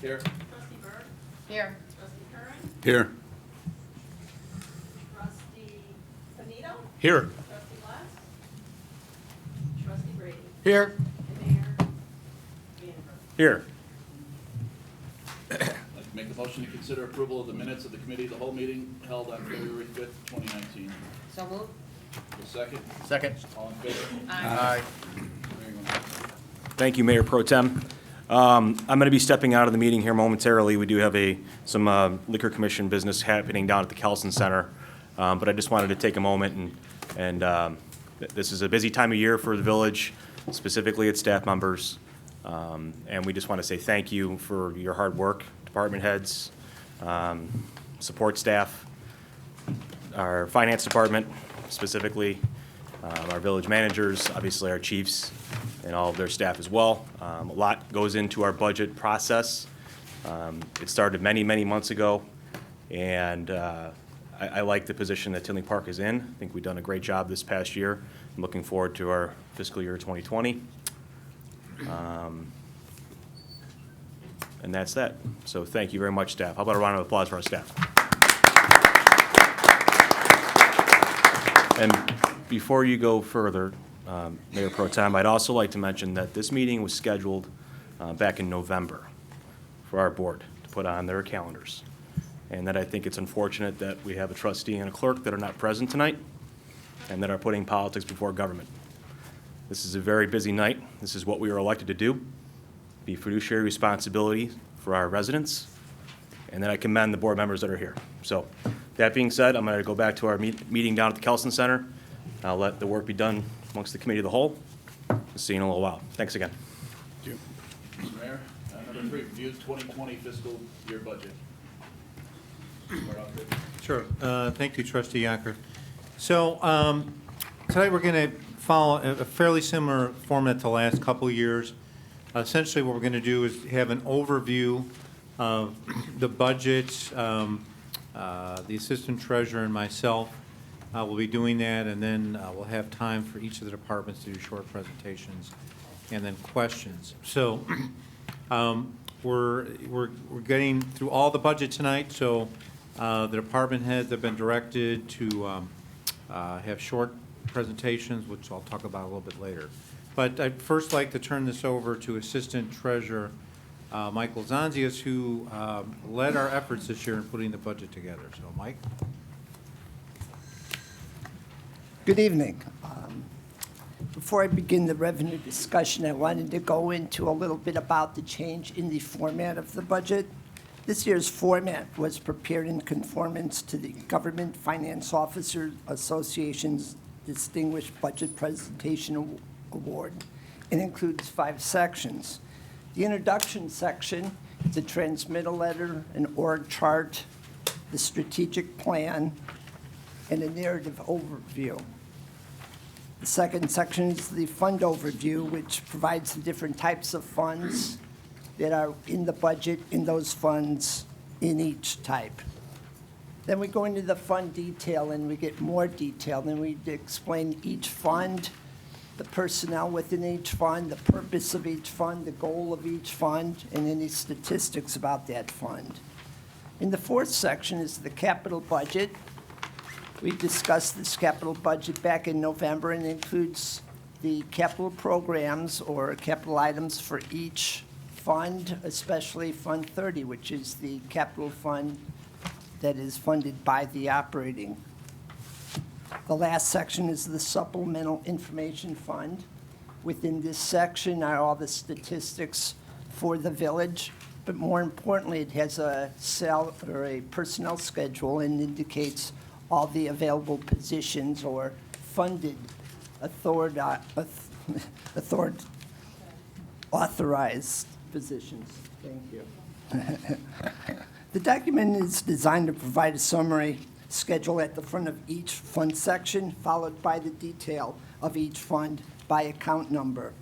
Here. Trustee Burke? Here. Trustee Curran? Here. Trustee Benito? Here. Trustee Les? Trustee Brady? Here. And Mayor Vandenberg. Here. I'd like to make a motion to consider approval of the minutes of the committee of the whole meeting held on February 5th, 2019. So moved. A second? Second. All in favor? Aye. Very good. Thank you, Mayor Pro Tem. I'm going to be stepping out of the meeting here momentarily. We do have some Liquor Commission business happening down at the Kelson Center, but I just wanted to take a moment and this is a busy time of year for the village, specifically its staff members, and we just want to say thank you for your hard work, department heads, support staff, our finance department specifically, our village managers, obviously our chiefs, and all of their staff as well. A lot goes into our budget process. It started many, many months ago, and I like the position that Tinley Park is in. I think we've done a great job this past year. I'm looking forward to our fiscal year 2020. And that's that. So thank you very much, staff. How about a round of applause for our staff? And before you go further, Mayor Pro Tem, I'd also like to mention that this meeting was scheduled back in November for our board to put on their calendars. And that I think it's unfortunate that we have a trustee and a clerk that are not present tonight and that are putting politics before government. This is a very busy night. This is what we were elected to do, be fiduciary responsibility for our residents, and then I commend the board members that are here. So that being said, I'm going to go back to our meeting down at the Kelson Center. I'll let the work be done amongst the committee of the whole. See you in a little while. Thanks again. Mr. Mayor, number 3, review 2020 fiscal year budget. Start off with- Sure. Thank you, Trustee Yonker. So tonight we're going to follow a fairly similar format to the last couple of years. Essentially, what we're going to do is have an overview of the budget. The Assistant Treasurer and myself will be doing that, and then we'll have time for each of the departments to do short presentations and then questions. So we're getting through all the budget tonight, so the department heads have been directed to have short presentations, which I'll talk about a little bit later. But I'd first like to turn this over to Assistant Treasurer Michael Zonzius, who led our efforts this year in putting the budget together. So, Mike? Good evening. Before I begin the revenue discussion, I wanted to go into a little bit about the change in the format of the budget. This year's format was prepared in conformance to the Government Finance Officers Association's Distinguished Budget Presentation Award. It includes 5 sections. The introduction section is a transmittal letter, an org chart, the strategic plan, and a narrative overview. The second section is the fund overview, which provides the different types of funds that are in the budget, in those funds, in each type. Then we go into the fund detail, and we get more detail. Then we explain each fund, the personnel within each fund, the purpose of each fund, the goal of each fund, and any statistics about that fund. In the 4th section is the capital budget. We discussed this capital budget back in November, and it includes the capital programs or capital items for each fund, especially Fund 30, which is the capital fund that is funded by the operating. The last section is the supplemental information fund. Within this section are all the statistics for the village, but more importantly, it has a personnel schedule and indicates all the available positions or funded authorized positions. Thank you. The document is designed to provide a summary schedule at the front of each fund section, followed by the detail of each fund by account number.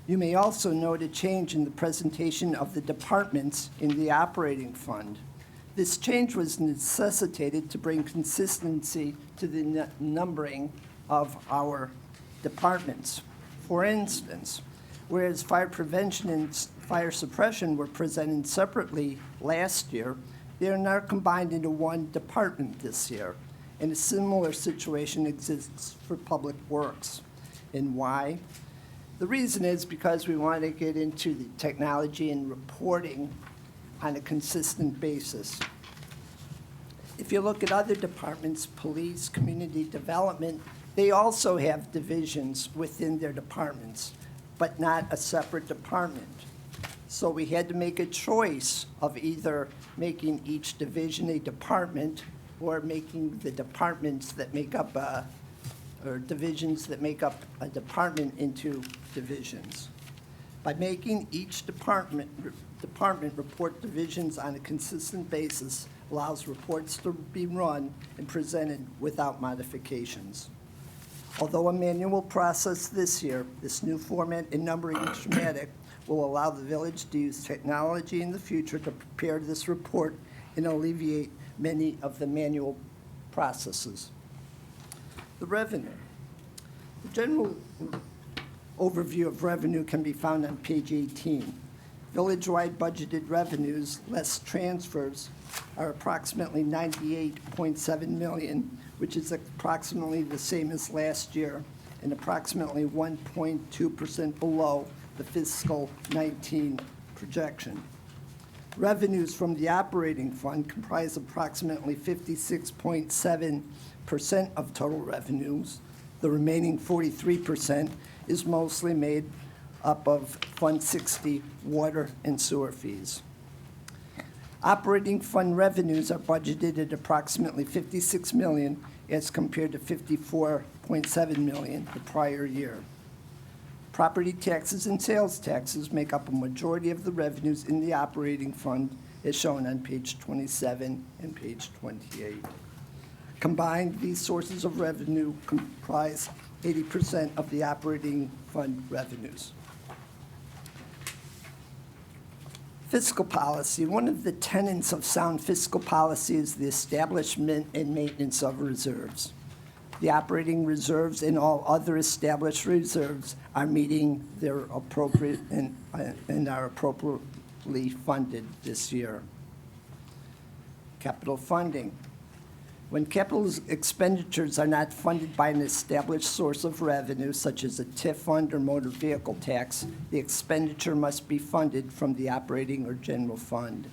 You may also note a change in the presentation of the departments in the operating fund. This change was necessitated to bring consistency to the numbering of our departments. For instance, whereas fire prevention and fire suppression were presented separately last year, they are now combined into one department this year. And a similar situation exists for Public Works. And why? The reason is because we want to get into the technology and reporting on a consistent basis. If you look at other departments, police, community development, they also have divisions within their departments, but not a separate department. So we had to make a choice of either making each division a department or making the departments that make up or divisions that make up a department into divisions. By making each department report divisions on a consistent basis allows reports to be run and presented without modifications. Although a manual process this year, this new format and numbering is dramatic will allow the village to use technology in the future to prepare this report and alleviate many of the manual processes. The revenue. The general overview of revenue can be found on page 18. Village-wide budgeted revenues, less transfers, are approximately $98.7 million, which is approximately the same as last year and approximately 1.2% below the fiscal 19 projection. Revenues from the operating fund comprise approximately 56.7% of total revenues. The remaining 43% is mostly made up of Fund 60 water and sewer fees. Operating fund revenues are budgeted at approximately $56 million as compared to $54.7 million the prior year. Property taxes and sales taxes make up a majority of the revenues in the operating fund, as shown on page 27 and page 28. Combined, these sources of revenue comprise 80% of the operating fund revenues. Fiscal policy. One of the tenets of sound fiscal policy is the establishment and maintenance of reserves. The operating reserves and all other established reserves are meeting their appropriate and are appropriately funded this year. Capital funding. When capital expenditures are not funded by an established source of revenue, such as a TIF fund or motor vehicle tax, the expenditure must be funded from the operating or general fund.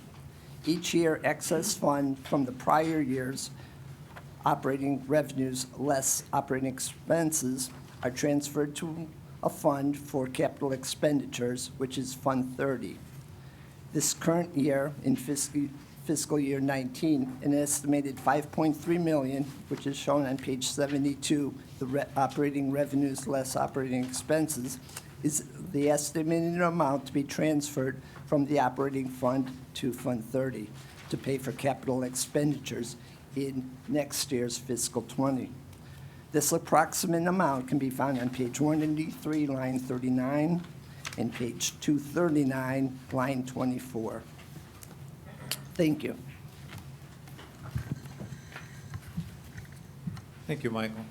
Each year, excess fund from the prior year's operating revenues less operating expenses are transferred to a fund for capital expenditures, which is Fund 30. This current year, in fiscal year 19, an estimated $5.3 million, which is shown on page 72, the operating revenues less operating expenses, is the estimated amount to be transferred from the operating fund to Fund 30 to pay for capital expenditures in next year's fiscal 20. This approximate amount can be found on page 193, line 39, and page 239, line 24. Thank you. Thank you, Michael.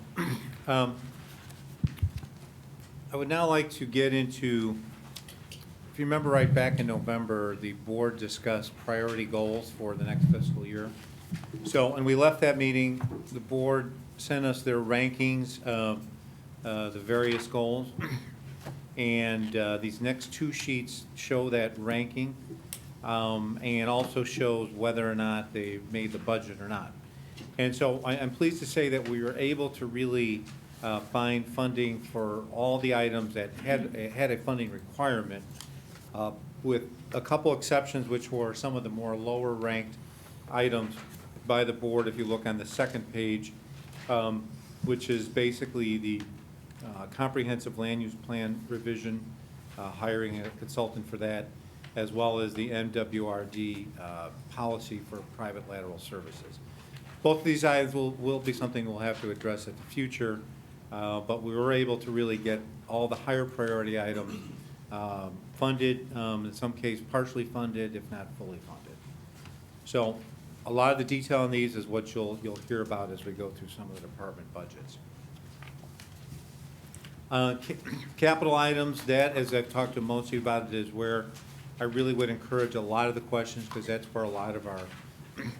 I would now like to get into, if you remember right back in November, the board discussed priority goals for the next fiscal year. So, and we left that meeting, the board sent us their rankings of the various goals. And these next two sheets show that ranking and also shows whether or not they made the budget or not. And so I'm pleased to say that we were able to really find funding for all the items that had a funding requirement, with a couple exceptions, which were some of the more lower ranked items by the board. If you look on the second page, which is basically the comprehensive land use plan revision, hiring a consultant for that, as well as the MWRD policy for private lateral services. Both of these items will be something we'll have to address at the future, but we were able to really get all the higher priority items funded, in some cases partially funded, if not fully funded. So a lot of the detail on these is what you'll hear about as we go through some of the department budgets. Capital items, that, as I've talked to most of you about, it is where I really would encourage a lot of the questions, because that's where a lot of our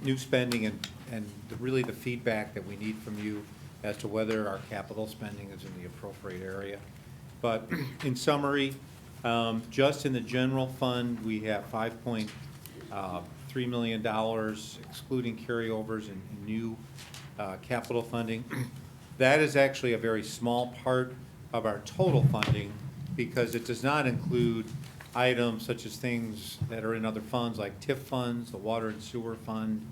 new spending and really the feedback that we need from you as to whether our capital spending is in the appropriate area. But in summary, just in the general fund, we have $5.3 million, excluding carryovers and new capital funding. That is actually a very small part of our total funding, because it does not include items such as things that are in other funds, like TIF funds, the water and sewer fund,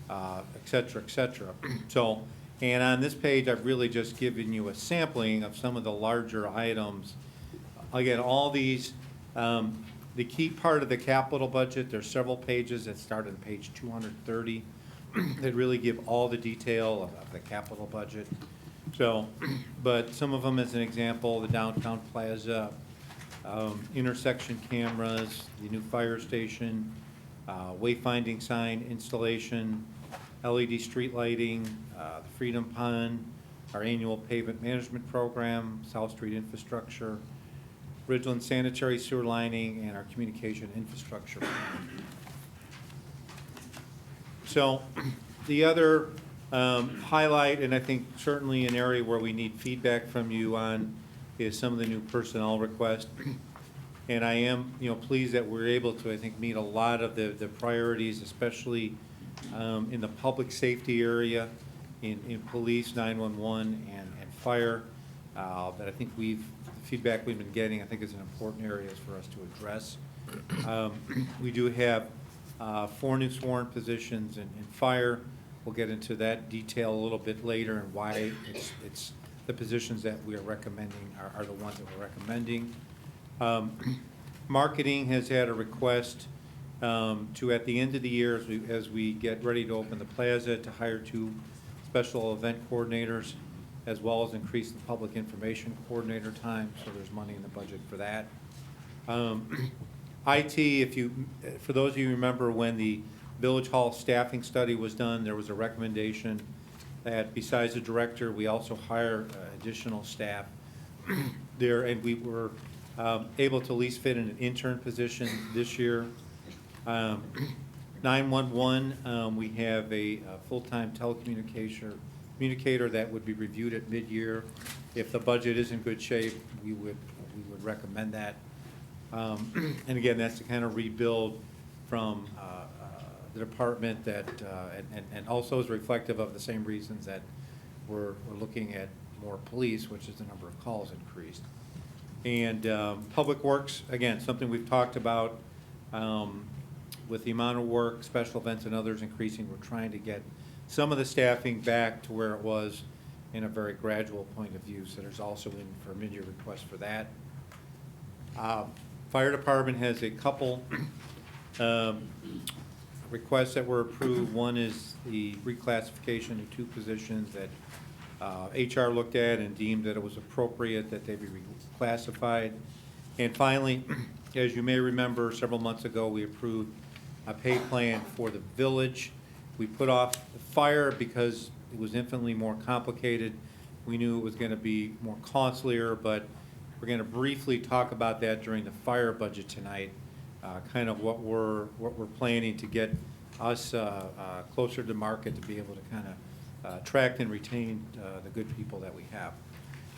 et cetera, et cetera. So, and on this page, I've really just given you a sampling of some of the larger items. Again, all these, the key part of the capital budget, there's several pages that start on page 230 that really give all the detail of the capital budget. So, but some of them, as an example, the downtown plaza, intersection cameras, the new fire station, wayfinding sign installation, LED street lighting, the Freedom Pond, our annual pavement management program, South Street infrastructure, Ridgeland sanitary sewer lining, and our communication infrastructure. So the other highlight, and I think certainly an area where we need feedback from you on, is some of the new personnel requests. And I am, pleased that we're able to, I think, meet a lot of the priorities, especially in the public safety area, in police, 911, and fire. That I think the feedback we've been getting, I think, is an important area for us to address. We do have 4 new sworn positions in fire. We'll get into that detail a little bit later, and why it's the positions that we are recommending are the ones that we're recommending. Marketing has had a request to, at the end of the year, as we get ready to open the plaza, to hire 2 special event coordinators, as well as increase the public information coordinator time, so there's money in the budget for that. IT, for those of you who remember when the Village Hall staffing study was done, there was a recommendation that besides the director, we also hire additional staff there, and we were able to at least fit in an intern position this year. 911, we have a full-time communicator that would be reviewed at mid-year. If the budget is in good shape, we would recommend that. And again, that's to kind of rebuild from the department that, and also is reflective of the same reasons that we're looking at more police, which is the number of calls increased. And Public Works, again, something we've talked about, with the amount of work, special events and others increasing, we're trying to get some of the staffing back to where it was in a very gradual point of view. So there's also in for a mid-year request for that. Fire Department has a couple requests that were approved. One is the reclassification of 2 positions that HR looked at and deemed that it was appropriate that they be reclassified. And finally, as you may remember, several months ago, we approved a pay plan for the village. We put off the fire because it was infinitely more complicated. We knew it was going to be more costlier, but we're going to briefly talk about that during the fire budget tonight, kind of what we're planning to get us closer to market to be able to kind of attract and retain the good people that we have.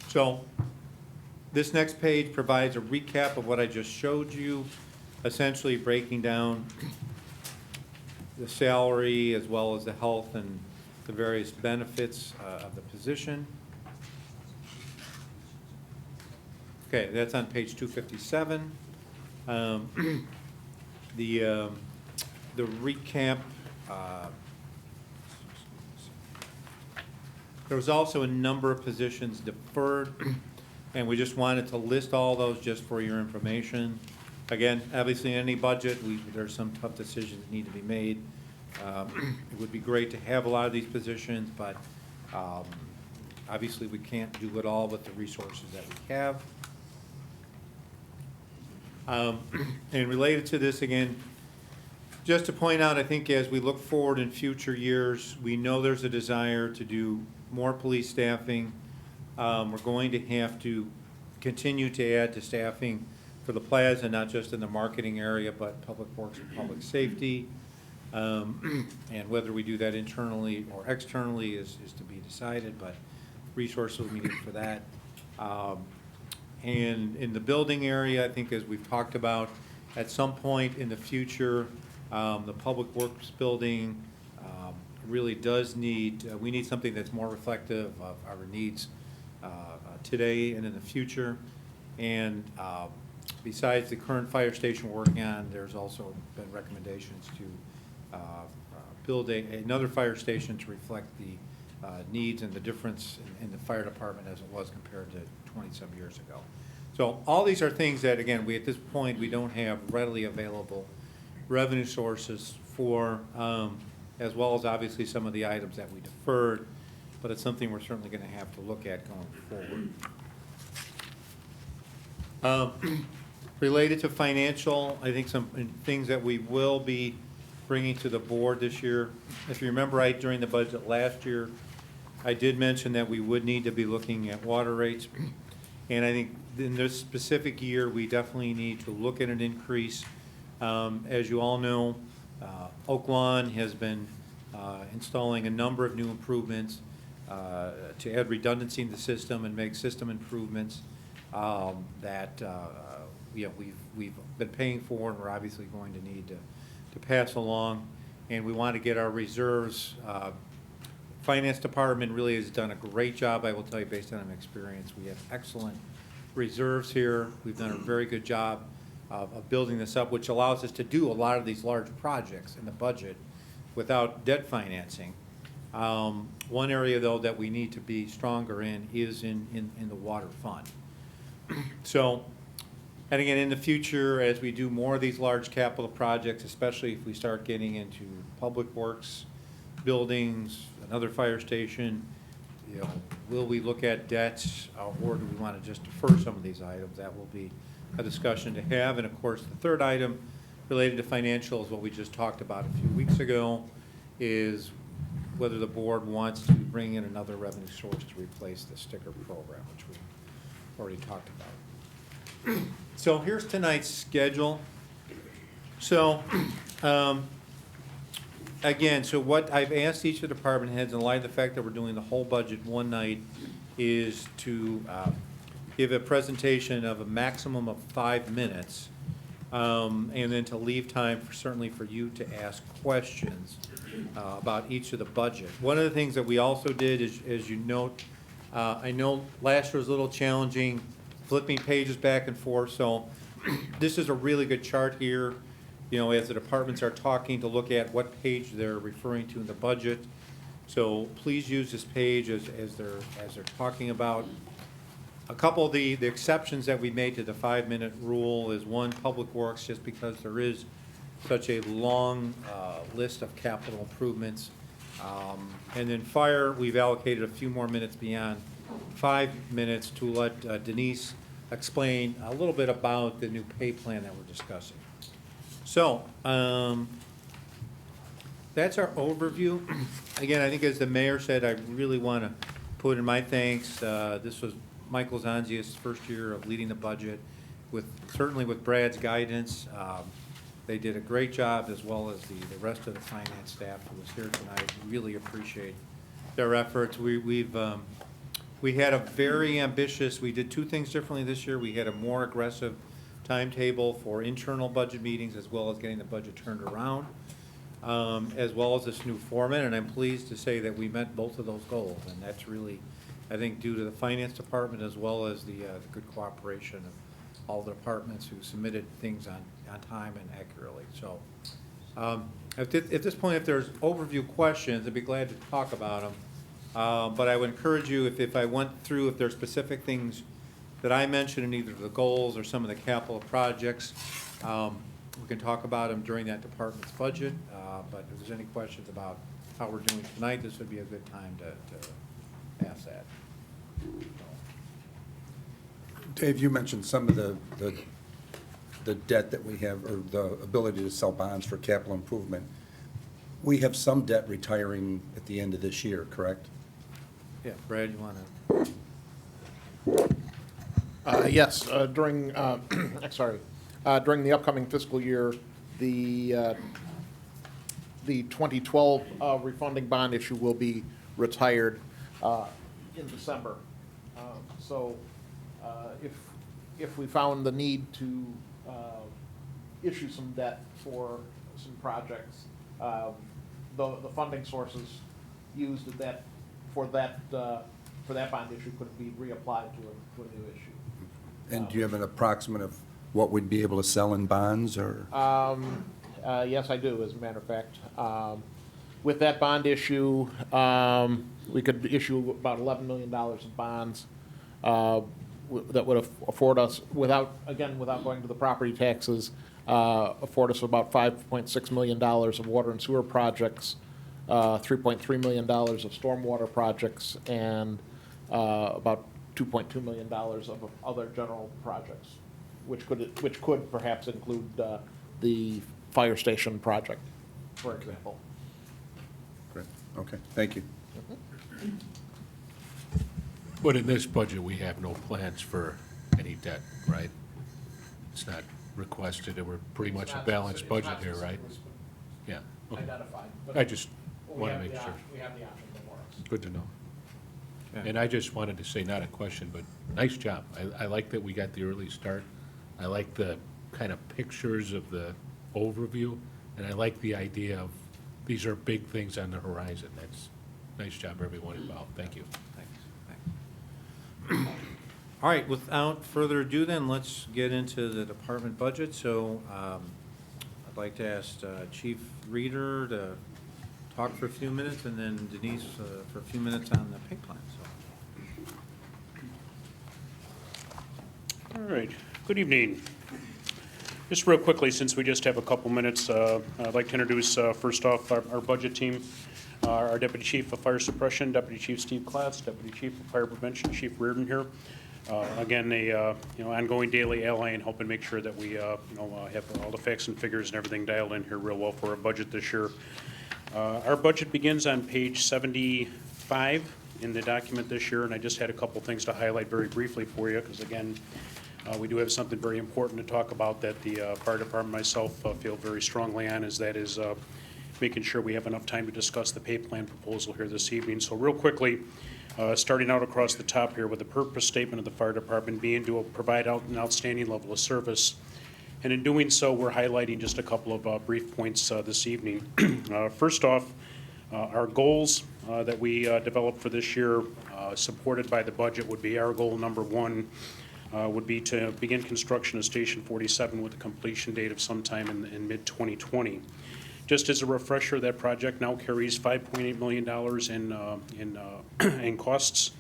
So this next page provides a recap of what I just showed you, essentially breaking down the salary as well as the health and the various benefits of the position. Okay, that's on page 257. The recap. There was also a number of positions deferred, and we just wanted to list all those just for your information. Again, obviously, in any budget, there's some tough decisions that need to be made. It would be great to have a lot of these positions, but obviously, we can't do it all with the resources that we have. And related to this, again, just to point out, I think as we look forward in future years, we know there's a desire to do more police staffing. We're going to have to continue to add to staffing for the plaza, not just in the marketing area, but public works and public safety. And whether we do that internally or externally is to be decided, but resources needed for that. And in the building area, I think as we've talked about, at some point in the future, the public works building really does need, we need something that's more reflective of our needs today and in the future. And besides the current fire station we're working on, there's also been recommendations to build another fire station to reflect the needs and the difference in the fire department as it was compared to 20-some years ago. So all these are things that, again, at this point, we don't have readily available revenue sources for, as well as obviously some of the items that we deferred, but it's something we're certainly going to have to look at going forward. Related to financial, I think some things that we will be bringing to the board this year. If you remember right, during the budget last year, I did mention that we would need to be looking at water rates. And I think in this specific year, we definitely need to look at an increase. As you all know, Oak Lawn has been installing a number of new improvements to add redundancy in the system and make system improvements that we've been paying for, and we're obviously going to need to pass along. And we want to get our reserves. Finance Department really has done a great job, I will tell you, based on my experience. We have excellent reserves here. We've done a very good job of building this up, which allows us to do a lot of these large projects in the budget without debt financing. One area, though, that we need to be stronger in is in the water fund. So, and again, in the future, as we do more of these large capital projects, especially if we start getting into public works, buildings, another fire station, will we look at debts, or do we want to just defer some of these items? That will be a discussion to have. And of course, the third item related to financials, what we just talked about a few weeks ago, is whether the board wants to bring in another revenue source to replace the sticker program, which we already talked about. So here's tonight's schedule. So, again, so what I've asked each of the department heads, in light of the fact that we're doing the whole budget one night, is to give a presentation of a maximum of 5 minutes, and then to leave time certainly for you to ask questions about each of the budget. One of the things that we also did is, as you note, I know last year was a little challenging, flipping pages back and forth, so this is a really good chart here, as the departments are talking, to look at what page they're referring to in the budget. So please use this page as they're talking about. A couple of the exceptions that we made to the 5-minute rule is, one, public works, just because there is such a long list of capital improvements. And then fire, we've allocated a few more minutes beyond 5 minutes to let Denise explain a little bit about the new pay plan that we're discussing. So, that's our overview. Again, I think as the mayor said, I really want to put in my thanks. This was Michael Zanzia's first year of leading the budget, certainly with Brad's guidance. They did a great job, as well as the rest of the finance staff who was here tonight. We really appreciate their efforts. We had a very ambitious, we did two things differently this year. We had a more aggressive timetable for internal budget meetings, as well as getting the budget turned around, as well as this new format. And I'm pleased to say that we met both of those goals. And that's really, I think, due to the finance department, as well as the good cooperation of all the departments who submitted things on time and accurately. So at this point, if there's overview questions, I'd be glad to talk about them. But I would encourage you, if I went through, if there are specific things that I mentioned in either the goals or some of the capital projects, we can talk about them during that department's budget. But if there's any questions about how we're doing tonight, this would be a good time to ask that. Dave, you mentioned some of the debt that we have, or the ability to sell bonds for capital improvement. We have some debt retiring at the end of this year, correct? Yeah, Brad, you want to? Yes, during, during the upcoming fiscal year, the 2012 refunding bond issue will be retired in December. So if we found the need to issue some debt for some projects, the funding sources used at that, for that bond issue could be reapplied to a new issue. And do you have an approximate of what we'd be able to sell in bonds, or? Yes, I do, as a matter of fact. With that bond issue, we could issue about $11 million of bonds that would afford us, without going to the property taxes, afford us about $5.6 million of water and sewer projects, $3.3 million of stormwater projects, and about $2.2 million of other general projects, which could perhaps include the fire station project, for example. Great. Okay, thank you. But in this budget, we have no plans for any debt, right? It's not requested, and we're pretty much a balanced budget here, right? Yeah. Okay. Identified. but I just we want to have make the sure. option- We have the option before us. Good to know. Okay. And I just wanted to say, not a question, but nice job. I like that we got the early start. I like the kind of pictures of the overview, and I like the idea of these are big things on the horizon. That's, nice job, everyone involved. Thank you. Thanks. All right, without further ado then, let's get into the department budget. So I'd like to ask Chief Reader to talk for a few minutes, and then Denise for a few minutes on the pay plan. So. All right, good evening. Just real quickly, since we just have a couple minutes, I'd like to introduce, first off, our budget team. Our Deputy Chief of Fire Suppression, Deputy Chief Steve Klatz, Deputy Chief of Fire Prevention, Chief Reardon here. Again, ongoing daily ally and helping make sure that we, have all the facts and figures and everything dialed in here real well for our budget this year. Our budget begins on page 75 in the document this year, and I just had a couple things to highlight very briefly for you, because again, we do have something very important to talk about that the fire department, myself, feel very strongly on, is making sure we have enough time to discuss the pay plan proposal here this evening. So real quickly, starting out across the top here with the purpose statement of the fire department being to provide an outstanding level of service. And in doing so, we're highlighting just a couple of brief points this evening. First off, our goals that we developed for this year, supported by the budget, would be our goal number one, would be to begin construction of Station 47 with a completion date of sometime in mid-2020. Just as a refresher, that project now carries $5.8 million in costs,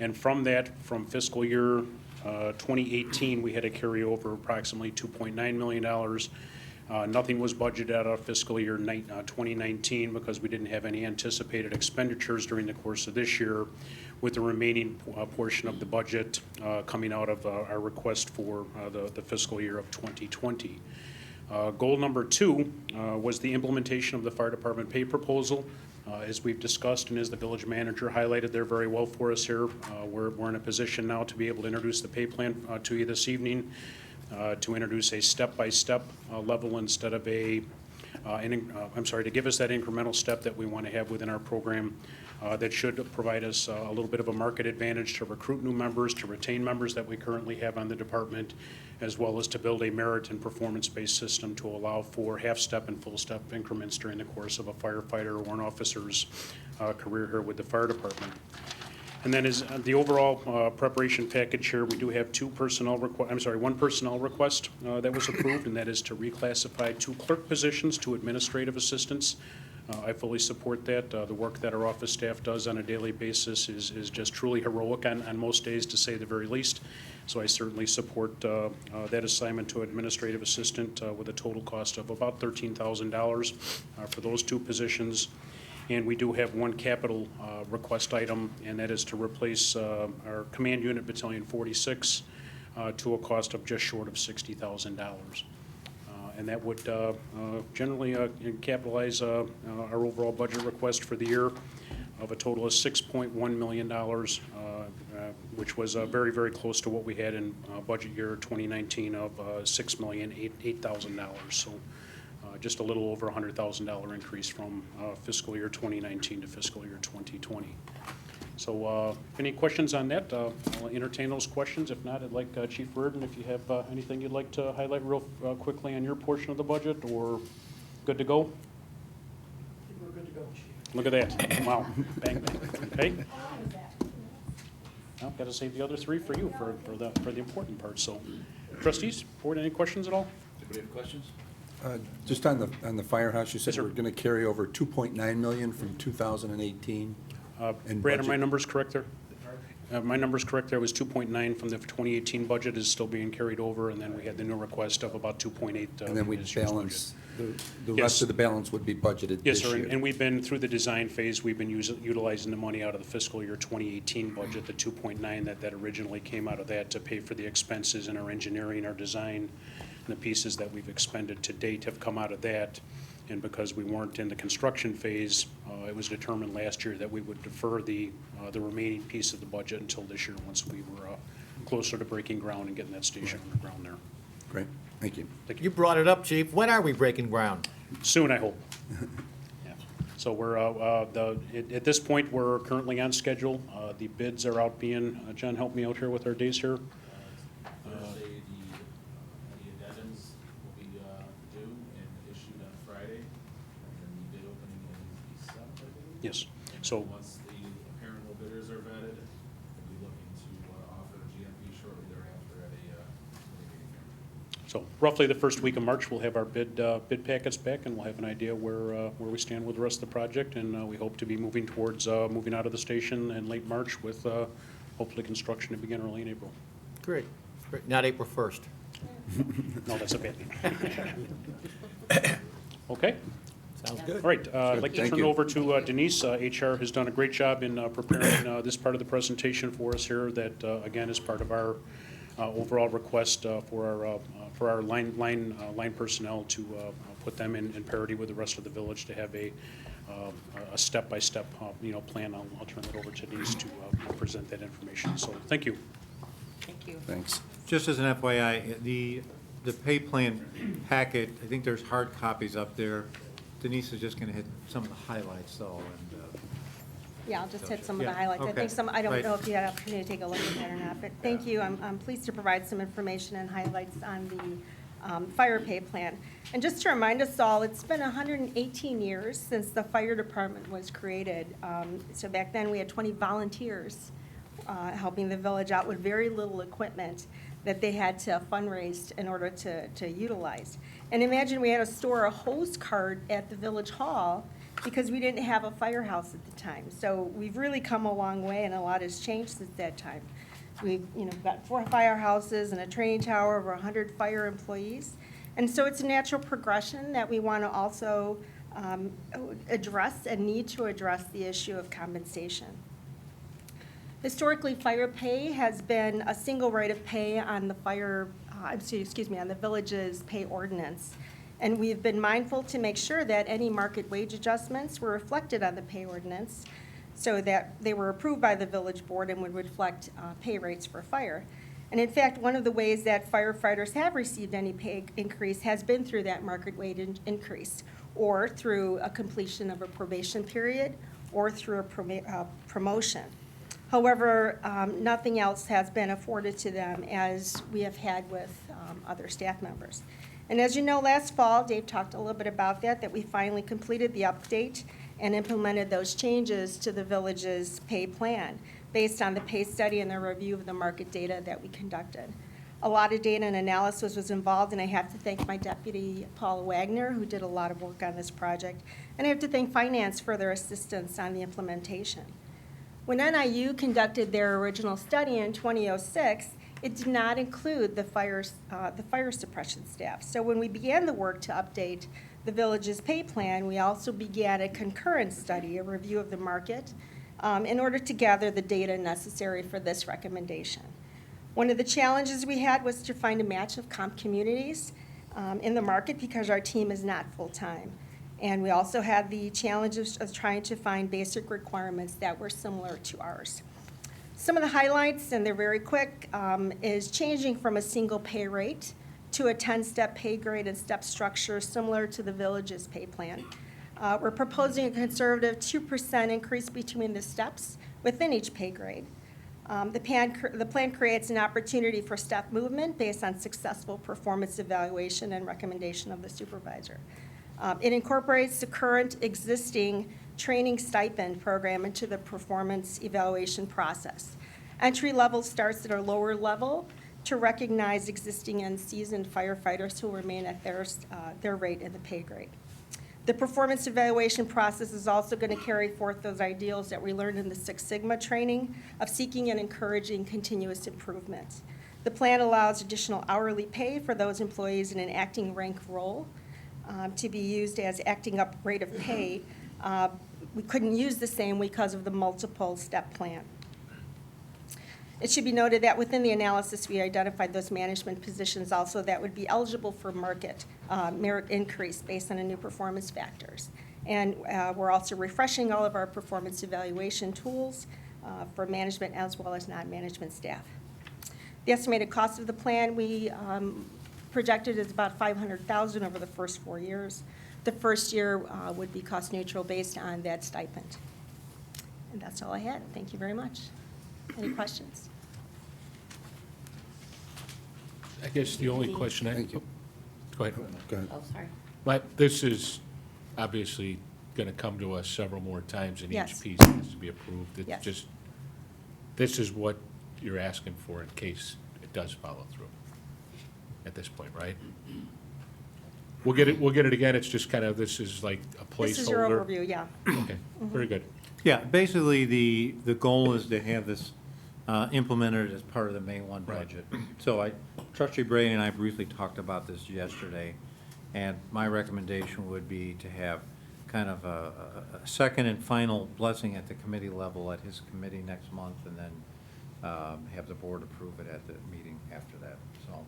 and from that, from fiscal year 2018, we had to carry over approximately $2.9 million. Nothing was budgeted out of fiscal year 2019 because we didn't have any anticipated expenditures during the course of this year, with the remaining portion of the budget coming out of our request for the fiscal year of 2020. Goal number two was the implementation of the fire department pay proposal. As we've discussed and as the village manager highlighted there very well for us here, we're in a position now to be able to introduce the pay plan to you this evening, to introduce a step-by-step level instead of to give us that incremental step that we want to have within our program that should provide us a little bit of a market advantage to recruit new members, to retain members that we currently have on the department, as well as to build a merit and performance-based system to allow for half-step and full-step increments during the course of a firefighter or an officer's career here with the fire department. And then as the overall preparation package here, we do have one personnel request that was approved, and that is to reclassify 2 clerk positions to administrative assistants. I fully support that. The work that our office staff does on a daily basis is just truly heroic on most days, to say the very least. So I certainly support that assignment to administrative assistant with a total cost of about $13,000 for those 2 positions. And we do have one capital request item, and that is to replace our command unit Battalion 46 to a cost of just short of $60,000. And that would generally capitalize our overall budget request for the year of a total of $6.1 million. which was very, very close to what we had in budget year 2019 of $6,008,000. So just a little over $100,000 increase from fiscal year 2019 to fiscal year 2020. So any questions on that? I'll entertain those questions. If not, I'd like Chief Reardon, if you have anything you'd like to highlight real quickly on your portion of the budget, or good to go? I think we're good to go, Chief. Look at that. Wow. Bang, bang. Okay. I've got to save the other three for you for the important part. So trustees, board, any questions at all? Anybody have questions? Just on the firehouse, you Yes, said sir. we're going to carry over 2.9 million from 2018. in Brad, are budget. my numbers correct there? My number's correct there, was 2.9 from the 2018 budget is still being carried over, and then we had the new request of about 2.8. And then we'd this year's balance, the Yes. rest of the balance would be budgeted Yes, this sir, year. and we've been, through the design phase, we've been utilizing the money out of the fiscal year 2018 budget, the 2.9 that originally came out of that to pay for the expenses in our engineering, our design, and the pieces that we've expended to date have come out of that. And because we weren't in the construction phase, it was determined last year that we would defer the remaining piece of the budget until this year, once we were closer to breaking ground and getting that station underground there. Great, thank you. Thank You you. brought it up, Chief. When are we breaking ground? Soon, I hope. Yeah. So we're, at this point, we're currently on schedule. The bids are out being, John, help me out here with our days here. Thursday, any addendums will be due and issued on Friday, and then the bid opening is December, I believe. Yes, so, Once the apparent low bidders are vetted, we'll be looking to offer GMP shortly thereafter at a committee meeting here. so roughly the first week of March, we'll have our bid packets back, and we'll have an idea where we stand with the rest of the project, and we hope to be moving towards, moving out of the station in late March with hopefully construction to begin early in April. Great. Great. Not April 1st. No, that's a bad name. Okay. Sounds good. All right, I'd like to Thank turn it you. over to Denise. HR has done a great job in preparing this part of the presentation for us here, that, again, is part of our overall request for our line personnel to put them in parity with the rest of the village, to have a step-by-step, plan. I'll turn it over to Denise to present that information. So, thank you. Thank you. Thanks. Just as an FYI, the pay plan packet, I think there's hard copies up there. Denise is just going to hit some of the highlights, though, and Yeah, I'll just hit some of the Yeah, highlights. I okay, think I don't right. know if you had an opportunity to take a look at that or not, but thank you. I'm pleased to provide some information and highlights on the fire pay plan. And just to remind us all, it's been 118 years since the fire department was created. So back then, we had 20 volunteers helping the village out with very little equipment that they had to fundraise in order to utilize. And imagine we had to store a hose cart at the village hall because we didn't have a firehouse at the time. So we've really come a long way, and a lot has changed since that time. We've, got 4 firehouses and a training tower, over 100 fire employees. And so it's a natural progression that we want to also address and need to address the issue of compensation. Historically, fire pay has been a single rate of pay on the on the village's pay ordinance. And we've been mindful to make sure that any market wage adjustments were reflected on the pay ordinance so that they were approved by the village board and would reflect pay rates for fire. And in fact, one of the ways that firefighters have received any pay increase has been through that market wage increase, or through a completion of a probation period, or through a promotion. However, nothing else has been afforded to them as we have had with other staff members. And as you know, last fall, Dave talked a little bit about that we finally completed the update and implemented those changes to the village's pay plan based on the pay study and the review of the market data that we conducted. A lot of data and analysis was involved, and I have to thank my deputy, Paula Wagner, who did a lot of work on this project. And I have to thank Finance for their assistance on the implementation. When NIU conducted their original study in 2006, it did not include the fire suppression staff. So when we began the work to update the village's pay plan, we also began a concurrent study, a review of the market, in order to gather the data necessary for this recommendation. One of the challenges we had was to find a match of comp communities in the market because our team is not full-time. And we also had the challenge of trying to find basic requirements that were similar to ours. Some of the highlights, and they're very quick, is changing from a single pay rate to a 10-step pay grade and step structure similar to the village's pay plan. We're proposing a conservative 2% increase between the steps within each pay grade. The plan creates an opportunity for step movement based on successful performance evaluation and recommendation of the supervisor. It incorporates the current existing training stipend program into the performance evaluation process. Entry level starts at a lower level to recognize existing and seasoned firefighters who remain at their rate in the pay grade. The performance evaluation process is also going to carry forth those ideals that we learned in the Six Sigma training of seeking and encouraging continuous improvement. The plan allows additional hourly pay for those employees in an acting rank role to be used as acting up rate of pay. We couldn't use the same because of the multiple step plan. It should be noted that within the analysis, we identified those management positions also that would be eligible for merit increase based on the new performance factors. And we're also refreshing all of our performance evaluation tools for management as well as non-management staff. The estimated cost of the plan we projected is about $500,000 over the first 4 years. The first year would be cost neutral based on that stipend. And that's all I had. Thank you very much. Any questions? I guess the only question I. Thank you. Go ahead. Go ahead. Oh, sorry. But this is obviously going to come to us several more times, and Yes. each piece has to be approved. It's Yes. just, this is what you're asking for in case it does follow through at this point, right? We'll get it again. It's just kind of, this is like a placeholder. This is your overview, yeah. Okay, very good. Yeah, basically, the goal is to have this implemented as part of the May 1 Right. budget. So Trustee Brady and I briefly talked about this yesterday, and my recommendation would be to have kind of a second and final blessing at the committee level at his committee next month, and then have the board approve it at the meeting after that. So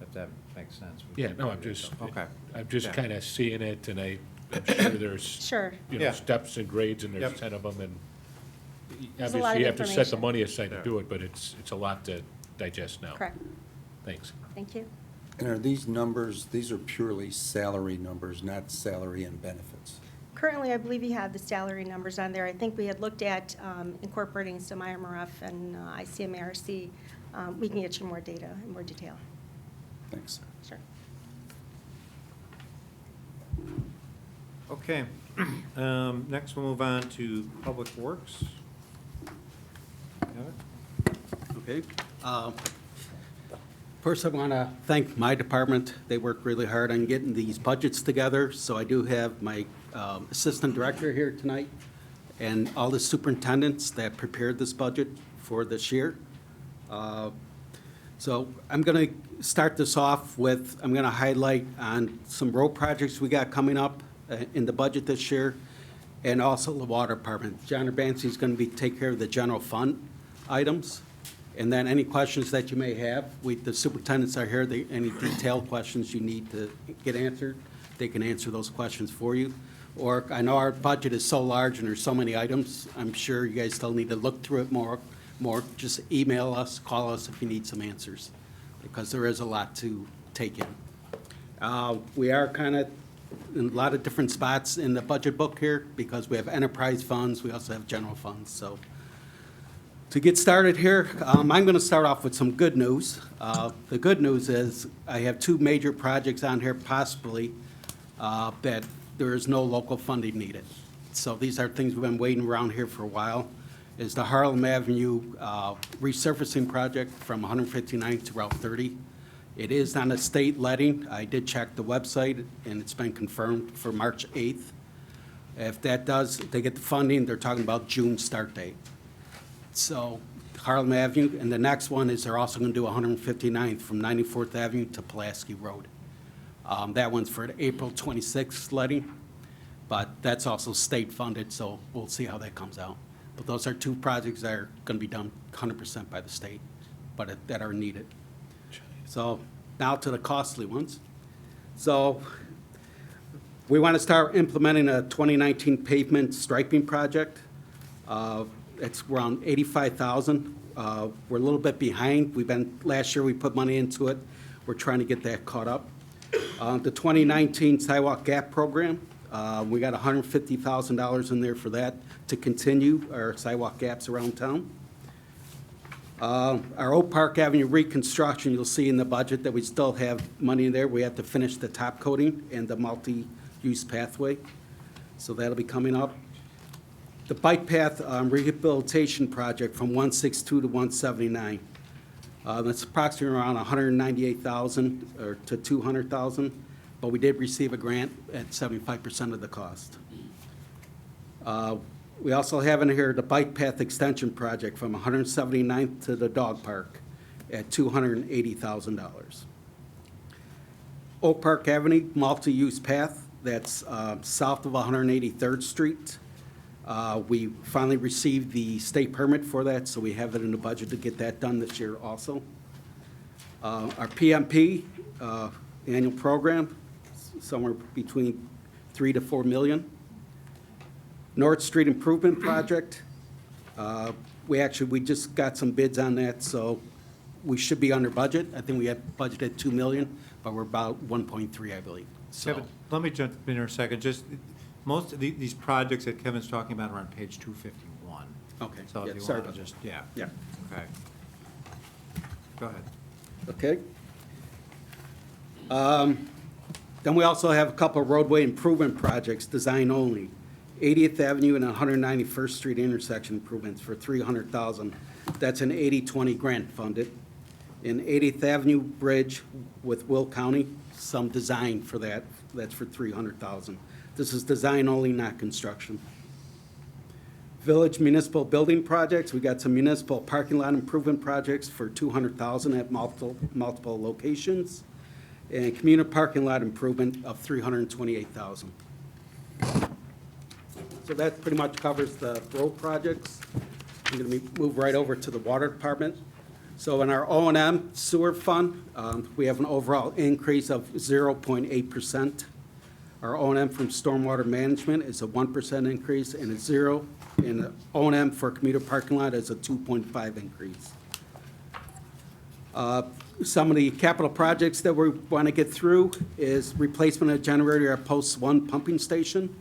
if that makes sense. we Yeah, can no, do I'm that. just, Okay. I'm just Yeah. kind of seeing it, and I'm sure there's, Sure. you know, Yeah. steps and grades, and there's Yep. 10 of them, and There's a lot obviously of you have to set the information. money aside to Sure. do it, but it's a lot to digest now. Correct. Thanks. Thank you. And are these numbers, these are purely salary numbers, not salary and benefits? Currently, I believe you have the salary numbers on there. I think we had looked at incorporating some IMRF and ICMRC. We can get you more data in more detail. Thanks. Sure. Okay. Next, we'll move on to Public Works. Have it? Okay. First, I want to thank my department. They worked really hard on getting these budgets together. So I do have my assistant director here tonight and all the superintendents that prepared this budget for this year. So I'm going to start this off with, I'm going to highlight on some road projects we got coming up in the budget this year, and also the water department. John Urbanski is going to take care of the general fund items. And then any questions that you may have, the superintendents are here, any detailed questions you need to get answered, they can answer those questions for you. Or, I know our budget is so large and there's so many items, I'm sure you guys still need to look through it more. Just email us, call us if you need some answers, because there is a lot to take in. We are kind of in a lot of different spots in the budget book here, because we have enterprise funds, we also have general funds, so. To get started here, I'm going to start off with some good news. The good news is I have two major projects on here possibly that there is no local funding needed. So these are things we've been waiting around here for a while. Is the Harlem Avenue resurfacing project from 159th to Route 30. It is on a state letting. I did check the website, and it's been confirmed for March 8th. If that does, if they get the funding, they're talking about June start date. So Harlem Avenue, and the next one is they're also going to do 159th from 94th Avenue to Pulaski Road. That one's for the April 26th letting, but that's also state funded, so we'll see how that comes out. But those are two projects that are going to be done 100% by the state, but that are needed. So now to the costly ones. So we want to start implementing a 2019 pavement striping project. It's around 85,000. We're a little bit behind. Last year we put money into it. We're trying to get that caught up. The 2019 sidewalk gap program, we got $150,000 in there for that to continue our sidewalk gaps around town. Our Oak Park Avenue reconstruction, you'll see in the budget that we still have money in there. We have to finish the top coating and the multi-use pathway. So that'll be coming up. The bike path rehabilitation project from 162 to 179. That's approximately around 198,000 or to 200,000, but we did receive a grant at 75% of the cost. We also have in here the bike path extension project from 179th to the dog park at $280,000. Oak Park Avenue multi-use path, that's south of 183rd Street. We finally received the state permit for that, so we have it in the budget to get that done this year also. Our PMP annual program, somewhere between 3 to 4 million. North Street Improvement Project, we just got some bids on that, so we should be under budget. I think we had budgeted 2 million, but we're about 1.3, I believe. So, Kevin, let me jump in here a second. Just, most of these projects that Kevin's talking about are on page 251. Okay, So yeah, if you sorry want about to just, that. yeah. Yeah. Okay. Go ahead. Okay. Then we also have a couple of roadway improvement projects, design only. 80th Avenue and 191st Street intersection improvements for $300,000. That's an 80-20 grant funded. In 80th Avenue Bridge with Will County, some design for that. That's for $300,000. This is design only, not construction. Village municipal building projects, we got some municipal parking lot improvement projects for $200,000 at multiple locations. And community parking lot improvement of $328,000. So that pretty much covers the road projects. I'm going to move right over to the water department. So in our O&M sewer fund, we have an overall increase of 0.8%. Our O&M from stormwater management is a 1% increase and a 0. And the O&M for commuter parking lot is a 2.5 increase. Some of the capital projects that we want to get through is replacement of generator at Post 1 pumping station,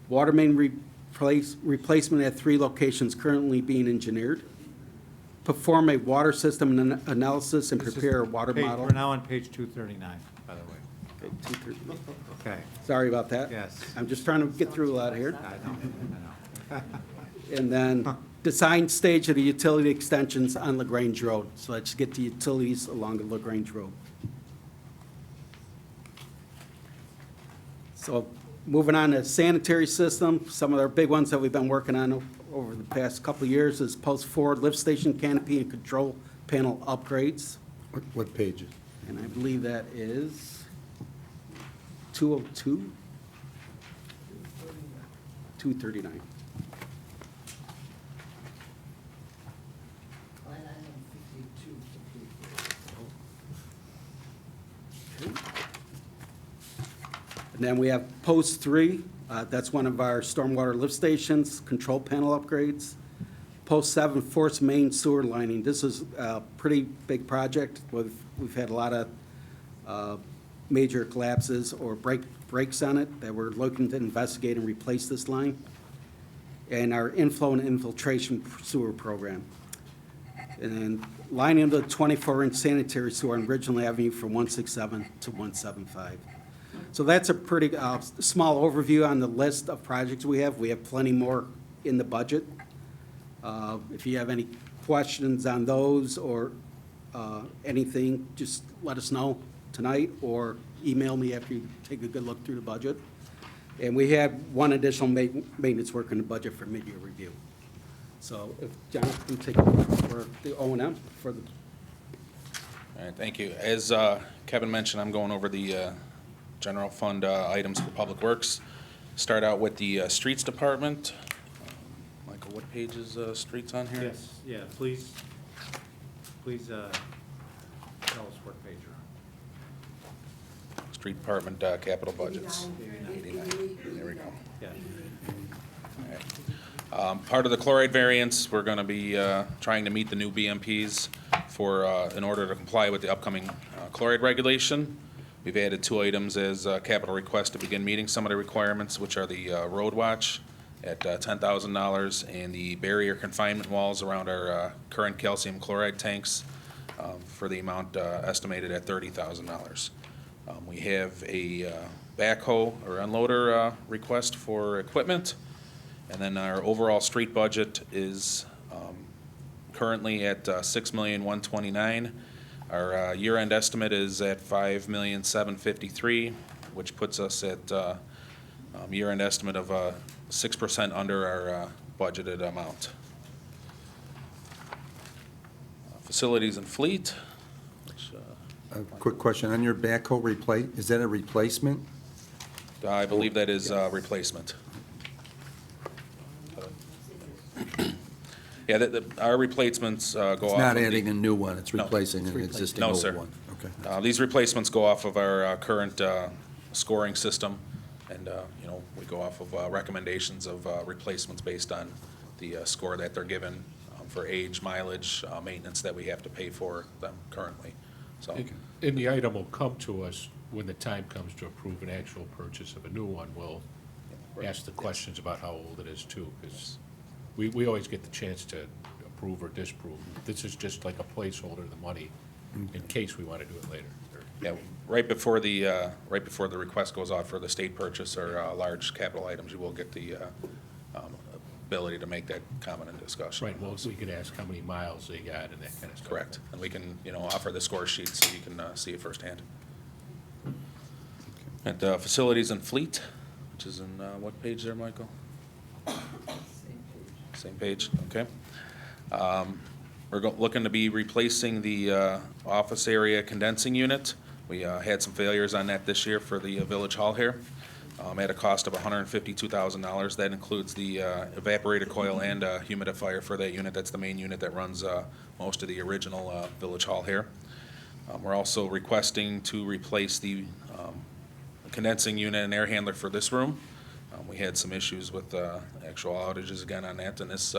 water main replacement at 3 locations currently being engineered, perform a water system analysis and prepare a water model. We're now on page 239, by the way. Okay, 239. Okay. Sorry about that. Yes. I'm just trying to get through a lot here. I know. And then design stage of the utility extensions on LaGrange Road. So let's get the utilities along the LaGrange Road. So moving on to sanitary system, some of our big ones that we've been working on over the past couple of years is Post 4 lift station canopy and control panel upgrades. What page? And I believe that is 202? 239. And then we have Post 3, that's one of our stormwater lift stations, control panel upgrades. Post 7, force main sewer lining. This is a pretty big project. We've had a lot of major collapses or breaks on it that we're looking to investigate and replace this line. And our inflow and infiltration sewer program. And then lining the 24-inch sanitary sewer on Ridgeland Avenue from 167 to 175. So that's a pretty small overview on the list of projects we have. We have plenty more in the budget. If you have any questions on those or anything, just let us know tonight or email me after you take a good look through the budget. And we have one additional maintenance work in the budget for mid-year review. So if Jonathan can take over for the O&M for the. All right, thank you. As Kevin mentioned, I'm going over the general fund items for Public Works. Start out with the Streets Department. Michael, what page is Streets on here? Yes, yeah, please tell us what page you're on. Street Department capital budgets. 89. There we go. Yeah. All right. Part of the chloride variance, we're going to be trying to meet the new BMPs in order to comply with the upcoming chloride regulation. We've added 2 items as capital requests to begin meeting some of the requirements, which are the road watch at $10,000 and the barrier confinement walls around our current calcium chloride tanks for the amount estimated at $30,000. We have a backhoe or unloader request for equipment. And then our overall street budget is currently at $6,129,000. Our year-end estimate is at $5,753,000, which puts us at year-end estimate of 6% under our budgeted amount. Facilities and fleet. Which, A quick question, on your backhoe is that a replacement? I believe that is replacement. Yeah, our replacements go off. It's not of adding the- a new one, it's No. replacing an existing No, old sir. one? Okay. These replacements go off of our current scoring system, and, we go off of recommendations of replacements based on the score that they're given for age, mileage, maintenance that we have to pay for them currently, so. And the item will come to us when the time comes to approve an actual purchase of a new one. We'll ask the questions about how old it is too, because we always get the chance to approve or disapprove. This is just like a placeholder of the money in case we want to do it later. Yeah, right before the request goes out for the state purchase or large capital items, you will get the ability to make that comment and discussion. Right, well, we could ask how many miles they got and that kind of stuff. Correct, and we can, offer the score sheet so you can see it firsthand. At facilities and fleet, which is in what page there, Michael? Same page, okay. We're looking to be replacing the office area condensing unit. We had some failures on that this year for the village hall here at a cost of $152,000. That includes the evaporator coil and humidifier for that unit. That's the main unit that runs most of the original village hall here. We're also requesting to replace the condensing unit and air handler for this room. We had some issues with actual outages again on that, and this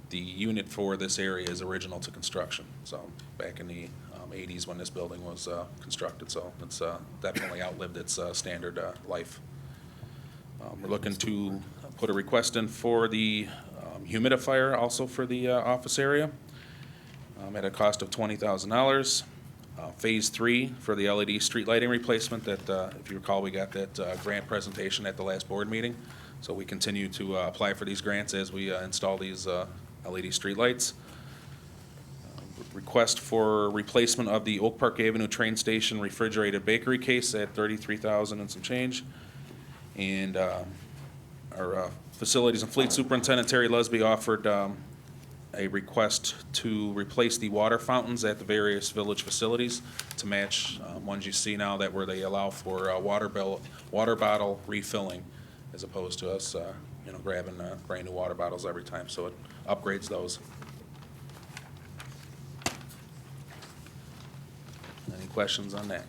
the unit for this area is original to construction. So back in the 80s when this building was constructed, so it's definitely outlived its standard life. We're looking to put a request in for the humidifier also for the office area at a cost of $20,000. Phase 3 for the LED street lighting replacement that, if you recall, we got that grant presentation at the last board meeting. So we continue to apply for these grants as we install these LED street lights. Request for replacement of the Oak Park Avenue train station refrigerated bakery case at $33,000 and some change. And our facilities and fleet superintendent, Terry Lesby, offered a request to replace the water fountains at the various village facilities to match ones you see now that where they allow for water bottle refilling as opposed to us, grabbing brand new water bottles every time. So it upgrades those. Any questions on that?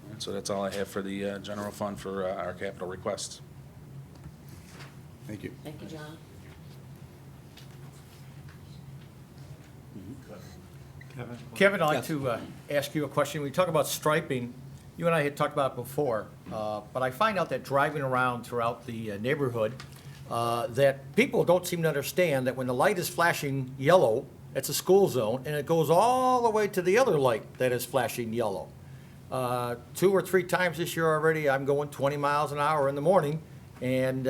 All right, so that's all I have for the general fund for our capital requests. Thank you. Thank you, John. Kevin, I'd like to ask you a question. We talk about striping. You and I had talked about it before, but I find out that driving around throughout the neighborhood, that people don't seem to understand that when the light is flashing yellow, it's a school zone, and it goes all the way to the other light that is flashing yellow. 2 or 3 times this year already, I'm going 20 miles an hour in the morning, and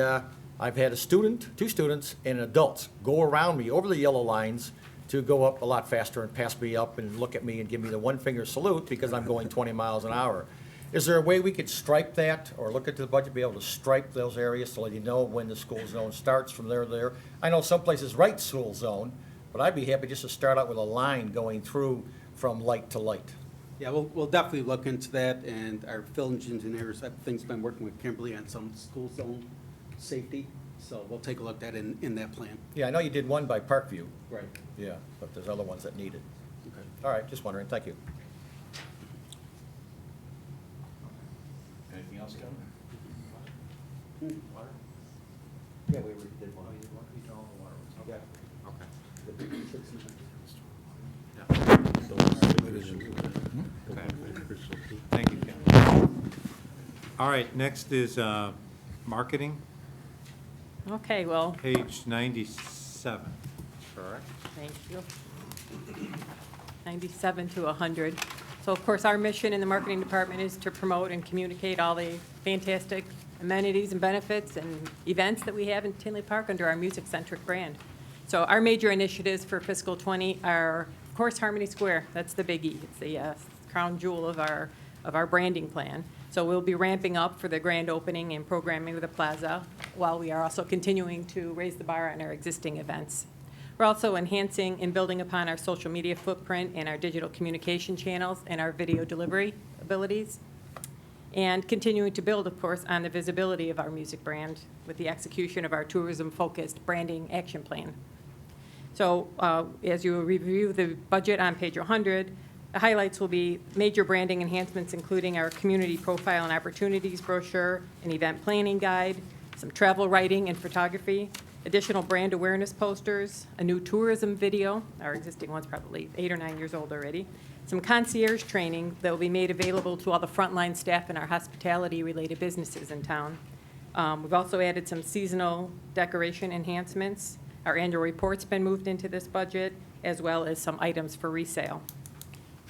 I've had 2 students and adults go around me over the yellow lines to go up a lot faster and pass me up and look at me and give me the 1-finger salute because I'm going 20 miles an hour. Is there a way we could stripe that or look into the budget, be able to stripe those areas to let you know when the school zone starts from there to there? I know some places write school zone, but I'd be happy just to start out with a line going through from light to light. Yeah, we'll definitely look into that, and our village engineers, I think, has been working with Kimberly on some school zone safety, so we'll take a look at that in that plan. Yeah, I know you did one by Parkview. Right. Yeah, but there's other ones that need it. Okay. All right, just wondering, thank you. Anything else, Kevin? Water? Yeah, we already did one. Thank you, Ken. All right, next is marketing, Okay, well, page 97. Correct? thank you. 97 to 100. So of course, our mission in the marketing department is to promote and communicate all the fantastic amenities and benefits and events that we have in Tinley Park under our music-centric brand. So our major initiatives for fiscal '20 are, of course, Harmony Square. That's the biggie. It's the crown jewel of our branding plan. So we'll be ramping up for the grand opening and programming of the plaza, while we are also continuing to raise the bar on our existing events. We're also enhancing and building upon our social media footprint and our digital communication channels and our video delivery abilities, and continuing to build, of course, on the visibility of our music brand with the execution of our tourism-focused branding action plan. So as you review the budget on page 100, the highlights will be major branding enhancements, including our community profile and opportunities brochure, an event planning guide, some travel writing and photography, additional brand awareness posters, a new tourism video, our existing one's probably 8 or 9 years old already, some concierge training that will be made available to all the frontline staff in our hospitality-related businesses in town. We've also added some seasonal decoration enhancements. Our annual report's been moved into this budget, as well as some items for resale.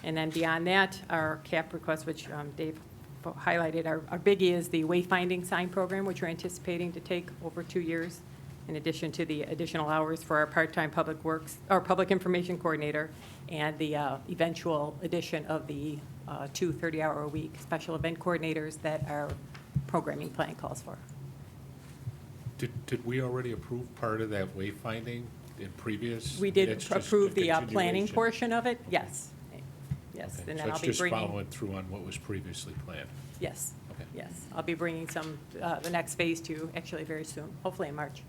And then beyond that, our CAP request, which Dave highlighted, our biggie is the wayfinding sign program, which we're anticipating to take over 2 years, in addition to the additional hours for our part-time public works, or public information coordinator, and the eventual addition of the 2 30-hour-a-week special event coordinators that our programming plan calls for. Did we already approve part of that wayfinding in previous? We did It's just approve a the planning continuation? portion of it, yes. Yes, Okay, and so then I'll it's be just bringing. following through on what was previously planned? Yes, Okay. yes. I'll be bringing some, the next phase two, actually very soon, hopefully in March.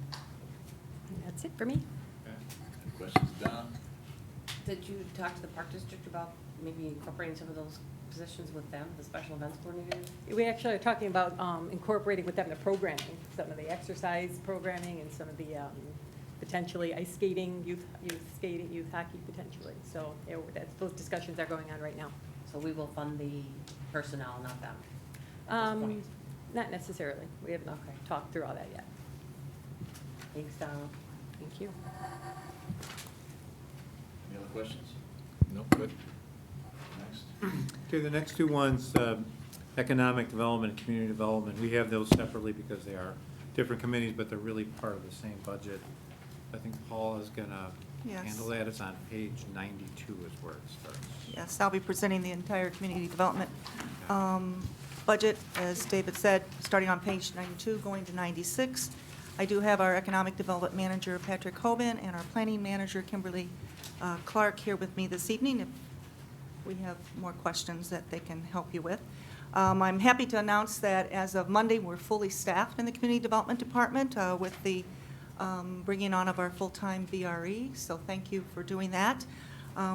And that's it for me. Any questions, Don? Did you talk to the Park District about maybe incorporating some of those positions with them, the special events coordinators? We actually are talking about incorporating with them the programming, some of the exercise programming and some of the potentially ice skating, youth skating, youth hockey potentially. So yeah, those discussions are going on right now. So we will fund the personnel, not them, at this point? Not necessarily. We haven't talked through all that yet. Thanks, Donald. Thank you. Any other questions? No, good. Next. Okay, the next two ones, economic development and community development, we have those separately because they are different committees, but they're really part of the same budget. I think Paul is gonna Yes. handle that. It's on page 92 is where it starts. Yes, I'll be presenting the entire community development budget, as David said, starting on page 92, going to 96. I do have our economic development manager, Patrick Hoban, and our planning manager, Kimberly Clark, here with me this evening if we have more questions that they can help you with. I'm happy to announce that as of Monday, we're fully staffed in the community development department with the bringing on of our full-time VRE, so thank you for doing that.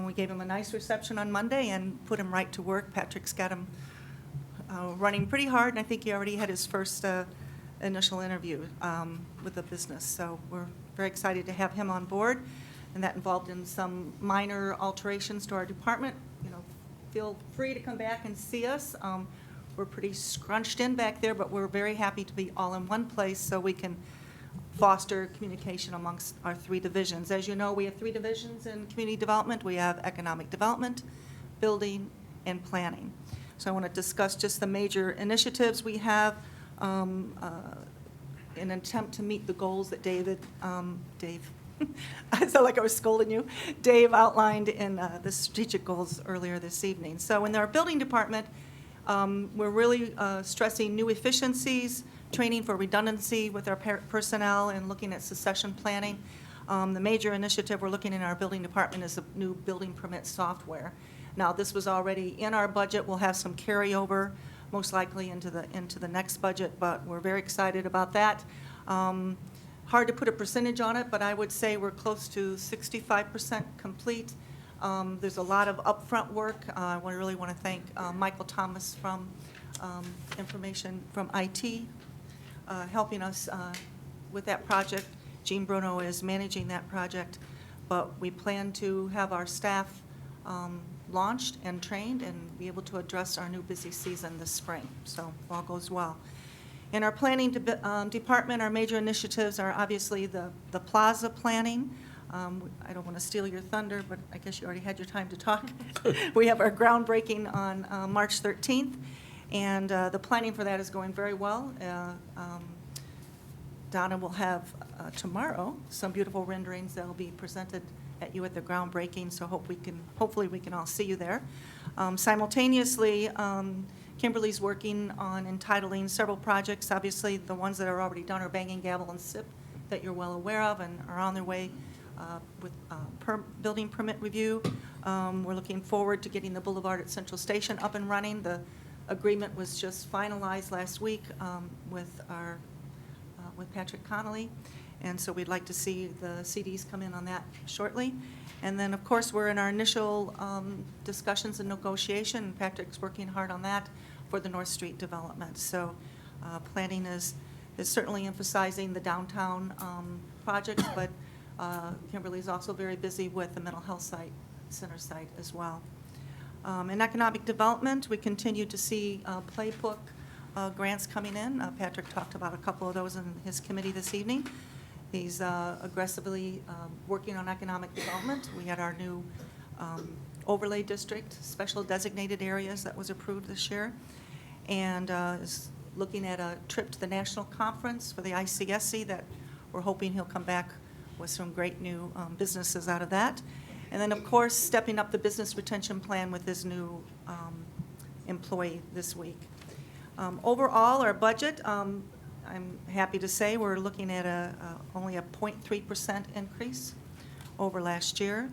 We gave him a nice reception on Monday and put him right to work. Patrick's got him running pretty hard, and I think he already had his first initial interview with the business. So we're very excited to have him on board, and that involved in some minor alterations to our department. You know, feel free to come back and see us. We're pretty scrunched in back there, but we're very happy to be all in one place so we can foster communication amongst our 3 divisions. As you know, we have 3 divisions in community development. We have economic development, building, and planning. So I want to discuss just the major initiatives we have in an attempt to meet the goals that Dave, I sound like I was scolding you, Dave outlined in the strategic goals earlier this evening. So in our building department, we're really stressing new efficiencies, training for redundancy with our personnel, and looking at succession planning. The major initiative we're looking in our building department is a new building permit software. Now, this was already in our budget. We'll have some carryover, most likely into the next budget, but we're very excited about that. Hard to put a percentage on it, but I would say we're close to 65% complete. There's a lot of upfront work. I really want to thank Michael Thomas from Information from IT. helping us with that project. Jean Bruno is managing that project, but we plan to have our staff launched and trained and be able to address our new busy season this spring. So if all goes well. In our planning department, our major initiatives are obviously the plaza planning. I don't want to steal your thunder, but I guess you already had your time to talk. We have our groundbreaking on March 13th, and the planning for that is going very well. Donna will have tomorrow some beautiful renderings that will be presented at you at the groundbreaking, so hopefully we can all see you there. Simultaneously, Kimberly's working on entitling several projects. Obviously, the ones that are already done are Banging Gavel and SIP that you're well aware of and are on their way with building permit review. We're looking forward to getting the Boulevard at Central Station up and running. The agreement was just finalized last week with Patrick Connolly, and so we'd like to see the CDs come in on that shortly. And then, of course, we're in our initial discussions and negotiation. Patrick's working hard on that for the North Street development. So planning is certainly emphasizing the downtown projects, but Kimberly's also very busy with the mental health center site as well. In economic development, we continue to see playbook grants coming in. Patrick talked about a couple of those in his committee this evening. He's aggressively working on economic development. We had our new overlay district, special designated areas that was approved this year, and is looking at a trip to the national conference for the ICSC that we're hoping he'll come back with some great new businesses out of that. And then, of course, stepping up the business retention plan with his new employee this week. Overall, our budget, I'm happy to say we're looking at only a 0.3% increase over last year.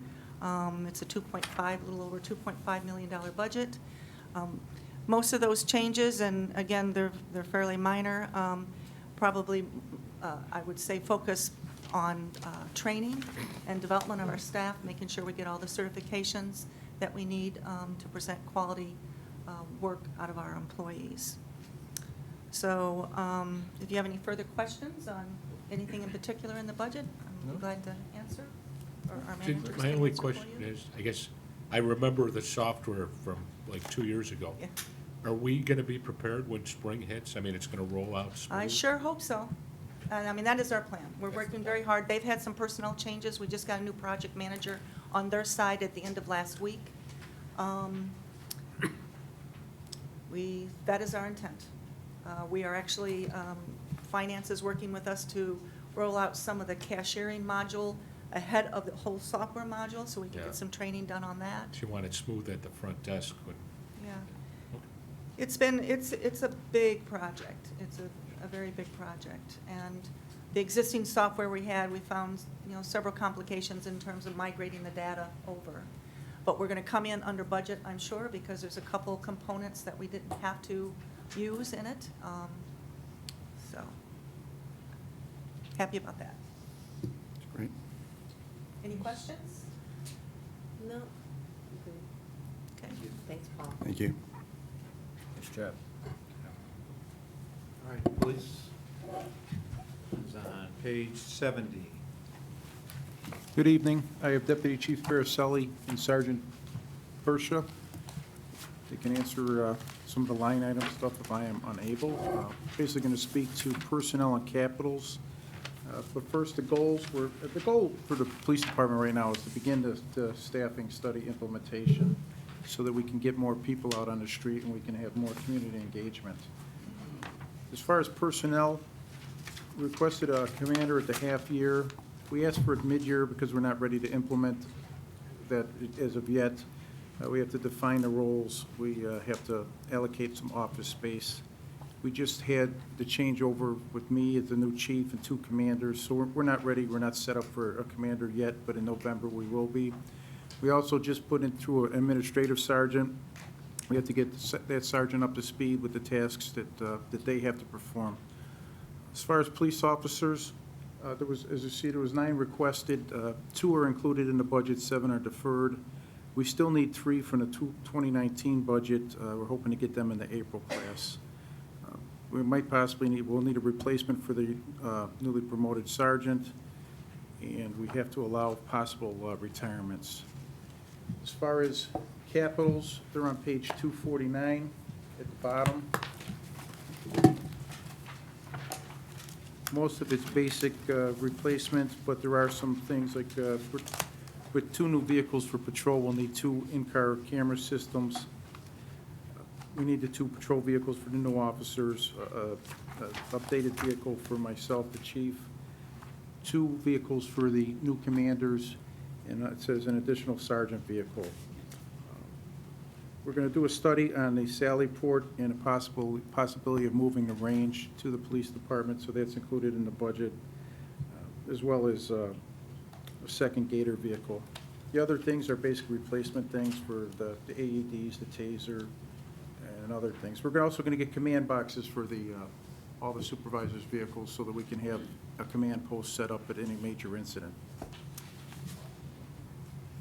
It's a little over $2.5 million budget. Most of those changes, and again, they're fairly minor, probably, I would say, focus on training and development of our staff, making sure we get all the certifications that we need to present quality work out of our employees. So if you have any further questions on anything in particular in the budget, I'm glad to answer. Or our managers My can only answer for question you. is, I guess, I remember the software from like 2 years ago. Yeah. Are we going to be prepared when spring hits? I mean, it's going to roll out smooth? I sure hope so. I mean, that is our plan. We're working very hard. They've had some personnel changes. We just got a new project manager on their side at the end of last week. That is our intent. We are actually, finance is working with us to roll out some of the cashiering module ahead of the whole software module, so we can Yeah. get some training done on that. She wanted smooth at the front desk when. Yeah. It's a big project. It's a very big project. And the existing software we had, we found, several complications in terms of migrating the data over. But we're going to come in under budget, I'm sure, because there's a couple components that we didn't have to use in it. So, happy about that. Great. Any questions? No. Okay. Thanks, Paul. Thank you. Nice job. All right, police is on page 70. Good evening. I have Deputy Chief Baraselli and Sergeant Persha. They can answer some of the line item stuff if I am unable. Basically going to speak to personnel and capitals. But first, the goal for the police department right now is to begin the staffing study implementation so that we can get more people out on the street and we can have more community engagement. As far as personnel, we requested a commander at the half year. We asked for it mid-year because we're not ready to implement that as of yet. We have to define the roles. We have to allocate some office space. We just had the changeover with me as the new chief and 2 commanders, so we're not ready. We're not set up for a commander yet, but in November we will be. We also just put in through an administrative sergeant. We have to get that sergeant up to speed with the tasks that they have to perform. As far as police officers, there was, as you see, there was 9 requested. 2 are included in the budget, 7 are deferred. We still need 3 from the 2019 budget. We're hoping to get them in the April class. We might possibly we'll need a replacement for the newly promoted sergeant, and we have to allow possible retirements. As far as capitals, they're on page 249 at the bottom. Most of it's basic replacements, but there are some things like with 2 new vehicles for patrol, we'll need 2 in-car camera systems. We need the 2 patrol vehicles for the new officers, updated vehicle for myself, the chief, 2 vehicles for the new commanders, and it says an additional sergeant vehicle. We're going to do a study on the Sallyport and a possibility of moving the range to the police department, so that's included in the budget, as well as a second Gator vehicle. The other things are basic replacement things for the AEDs, the taser, and other things. We're also going to get command boxes for all the supervisors' vehicles so that we can have a command post set up at any major incident.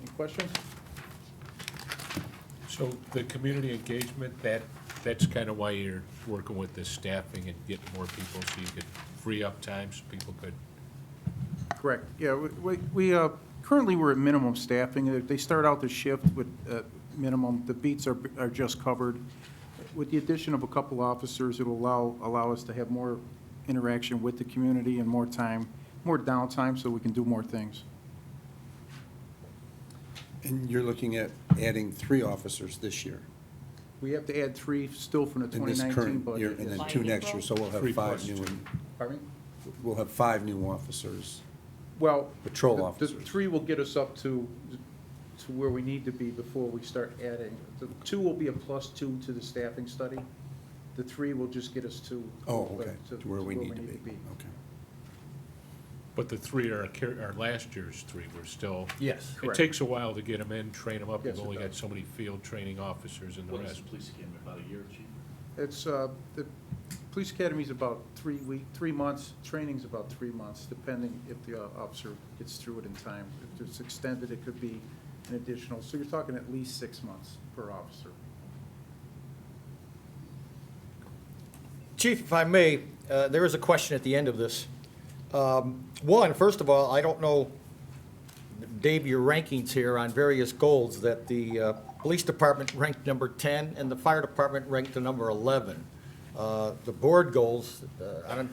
Any questions? So the community engagement, that's kind of why you're working with this staffing and getting more people so you could free up time so people could. Correct. Yeah, we currently we're at minimum staffing. They start out the shift with minimum. The beats are just covered. With the addition of a couple officers, it'll allow us to have more interaction with the community and more time, more downtime, so we can do more things. And you're looking at adding 3 officers this year? We have to add 3 still from the In this 2019 current budget. year, and then yes. 2 next year, so we'll have 5 new. Pardon me? We'll have 5 new officers. Well, Patrol the officers. 3 will get us up to where we need to be before we start adding. The 2 will be a +2 to the staffing study. The 3 will just get us to. Okay, to where we need to be. Okay. But the 3 are last year's 3. We're still. Yes, It correct. takes a while to get them in, train them up. Yes, We've it only got does. so many field training officers and the What is rest. the police academy, about a year, chief? It's, the police academy's about 3 months, training's about 3 months, depending if the officer gets through it in time. If it's extended, it could be an additional, so you're talking at least 6 months per officer. Chief, if I may, there is a question at the end of this. One, first of all, I don't know, Dave, your rankings here on various goals, that the police department ranked number 10 and the fire department ranked the number 11. The board goals,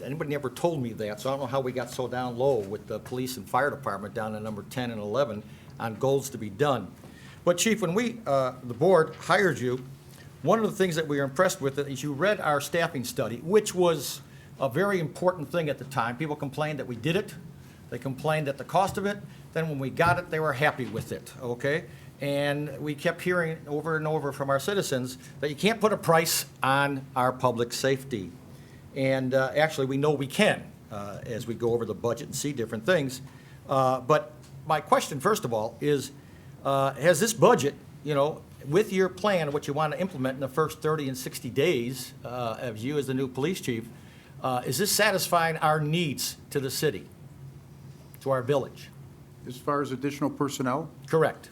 anybody ever told me that, so I don't know how we got so down low with the police and fire department down to number 10 and 11 on goals to be done. But Chief, when we, the board, hired you, one of the things that we were impressed with is you read our staffing study, which was a very important thing at the time. People complained that we did it. They complained at the cost of it. Then when we got it, they were happy with it, okay? And we kept hearing over and over from our citizens that you can't put a price on our public safety. And actually, we know we can as we go over the budget and see different things. But my question, first of all, is has this budget, you know, with your plan, what you want to implement in the first 30 and 60 days of you as the new police chief, is this satisfying our needs to the city, to our village? As far as additional personnel? Correct.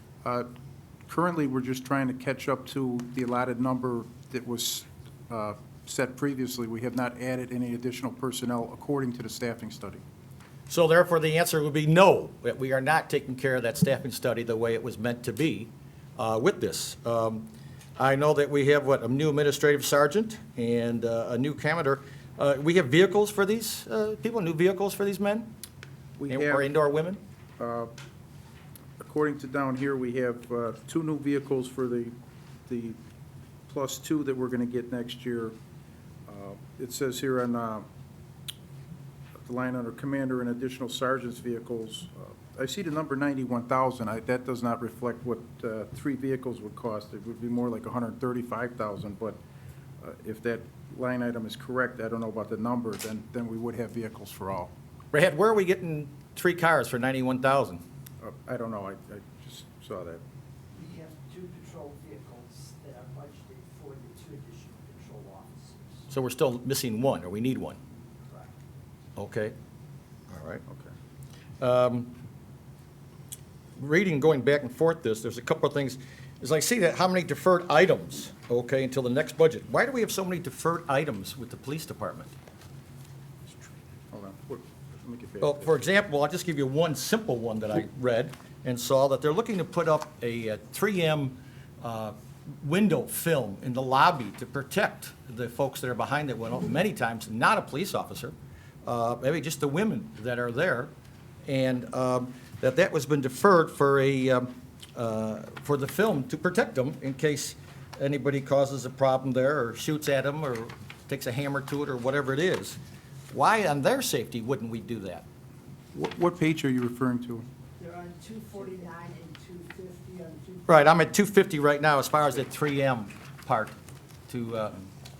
Currently, we're just trying to catch up to the allotted number that was set previously. We have not added any additional personnel according to the staffing study. So therefore, the answer would be no, that we are not taking care of that staffing study the way it was meant to be with this. I know that we have, a new administrative sergeant and a new commander. We have vehicles for these people, new vehicles for these men? Or indoor women? According to down here, we have 2 new vehicles for the +2 that we're going to get next year. It says here on the line under commander and additional sergeant's vehicles, I see the number 91,000. That does not reflect what 3 vehicles would cost. It would be more like 135,000, but if that line item is correct, I don't know about the number, then we would have vehicles for all. Brad, where are we getting 3 cars for 91,000? I don't know. I just saw that. We have 2 patrol vehicles that are budgeted for the 2 additional patrol officers. So we're still missing 1, or we need 1? Correct. Okay. All right. Okay. Reading, going back and forth there's a couple of things. is I see that how many deferred items, okay, until the next budget. Why do we have so many deferred items with the police department? Hold on. Let me get back Well, to for example, I'll just give you one simple one that I read and saw, that they're looking to put up a 3M window film in the lobby to protect the folks that are behind that window, many times not a police officer, maybe just the women that are there, and that was been deferred for for the film to protect them in case anybody causes a problem there or shoots at them or takes a hammer to it or whatever it is. Why on their safety wouldn't we do that? What page are you referring to? They're on 249 and 250 on 2. Right, I'm at 250 right now as far as the 3M part to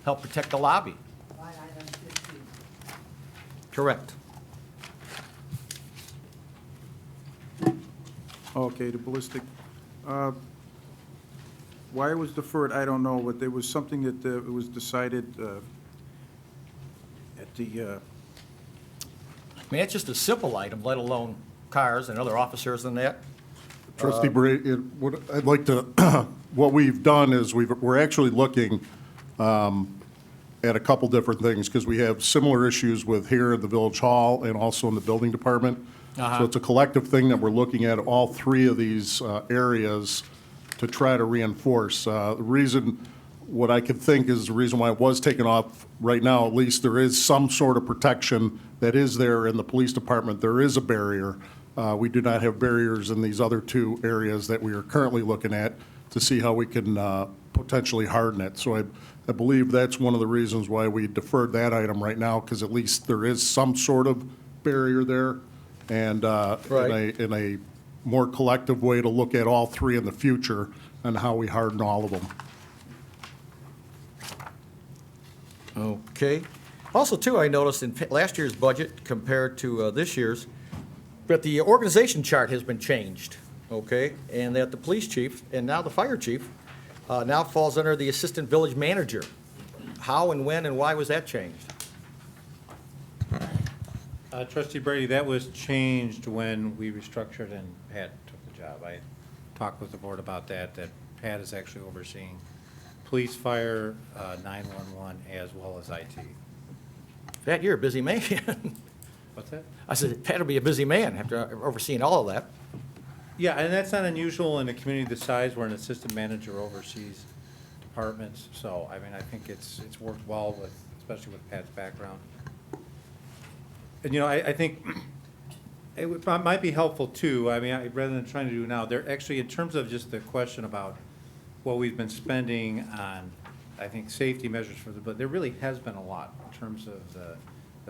help protect the lobby. Line item 15. Correct. Okay, the ballistic. Why it was deferred, I don't know, but there was something that it was decided at the, I mean, it's just a simple item, let alone cars and other officers and that. Trustee Brady, what I'd like to, what we've done is we're actually looking at a couple different things, because we have similar issues with here at the Village Hall and also in the building department. So it's a collective thing that we're looking at all three of these areas to try to reinforce. The reason, what I could think is the reason why it was taken off right now, at least there is some sort of protection that is there in the police department. There is a barrier. We do not have barriers in these other two areas that we are currently looking at to see how we can potentially harden it. So I believe that's one of the reasons why we deferred that item right now, because at least there is some sort of barrier there. And Right. in a more collective way to look at all three in the future and how we harden all of them. Okay. Also, too, I noticed in last year's budget compared to this year's, that the organization chart has been changed, okay? And that the police chief and now the fire chief now falls under the assistant village manager. How and when and why was that changed? Trustee Brady, that was changed when we restructured and Pat took the job. I talked with the board about that Pat is actually overseeing police, fire, 911, as well as IT. Pat, you're a busy man. What's that? I said, Pat will be a busy man after overseeing all of that. Yeah, and that's not unusual in a community this size where an assistant manager oversees departments. So, I mean, I think it's worked well with, especially with Pat's background. And, I think it might be helpful too, I mean, rather than trying to do now, there actually, in terms of just the question about what we've been spending on, I think, safety measures but there really has been a lot in terms of the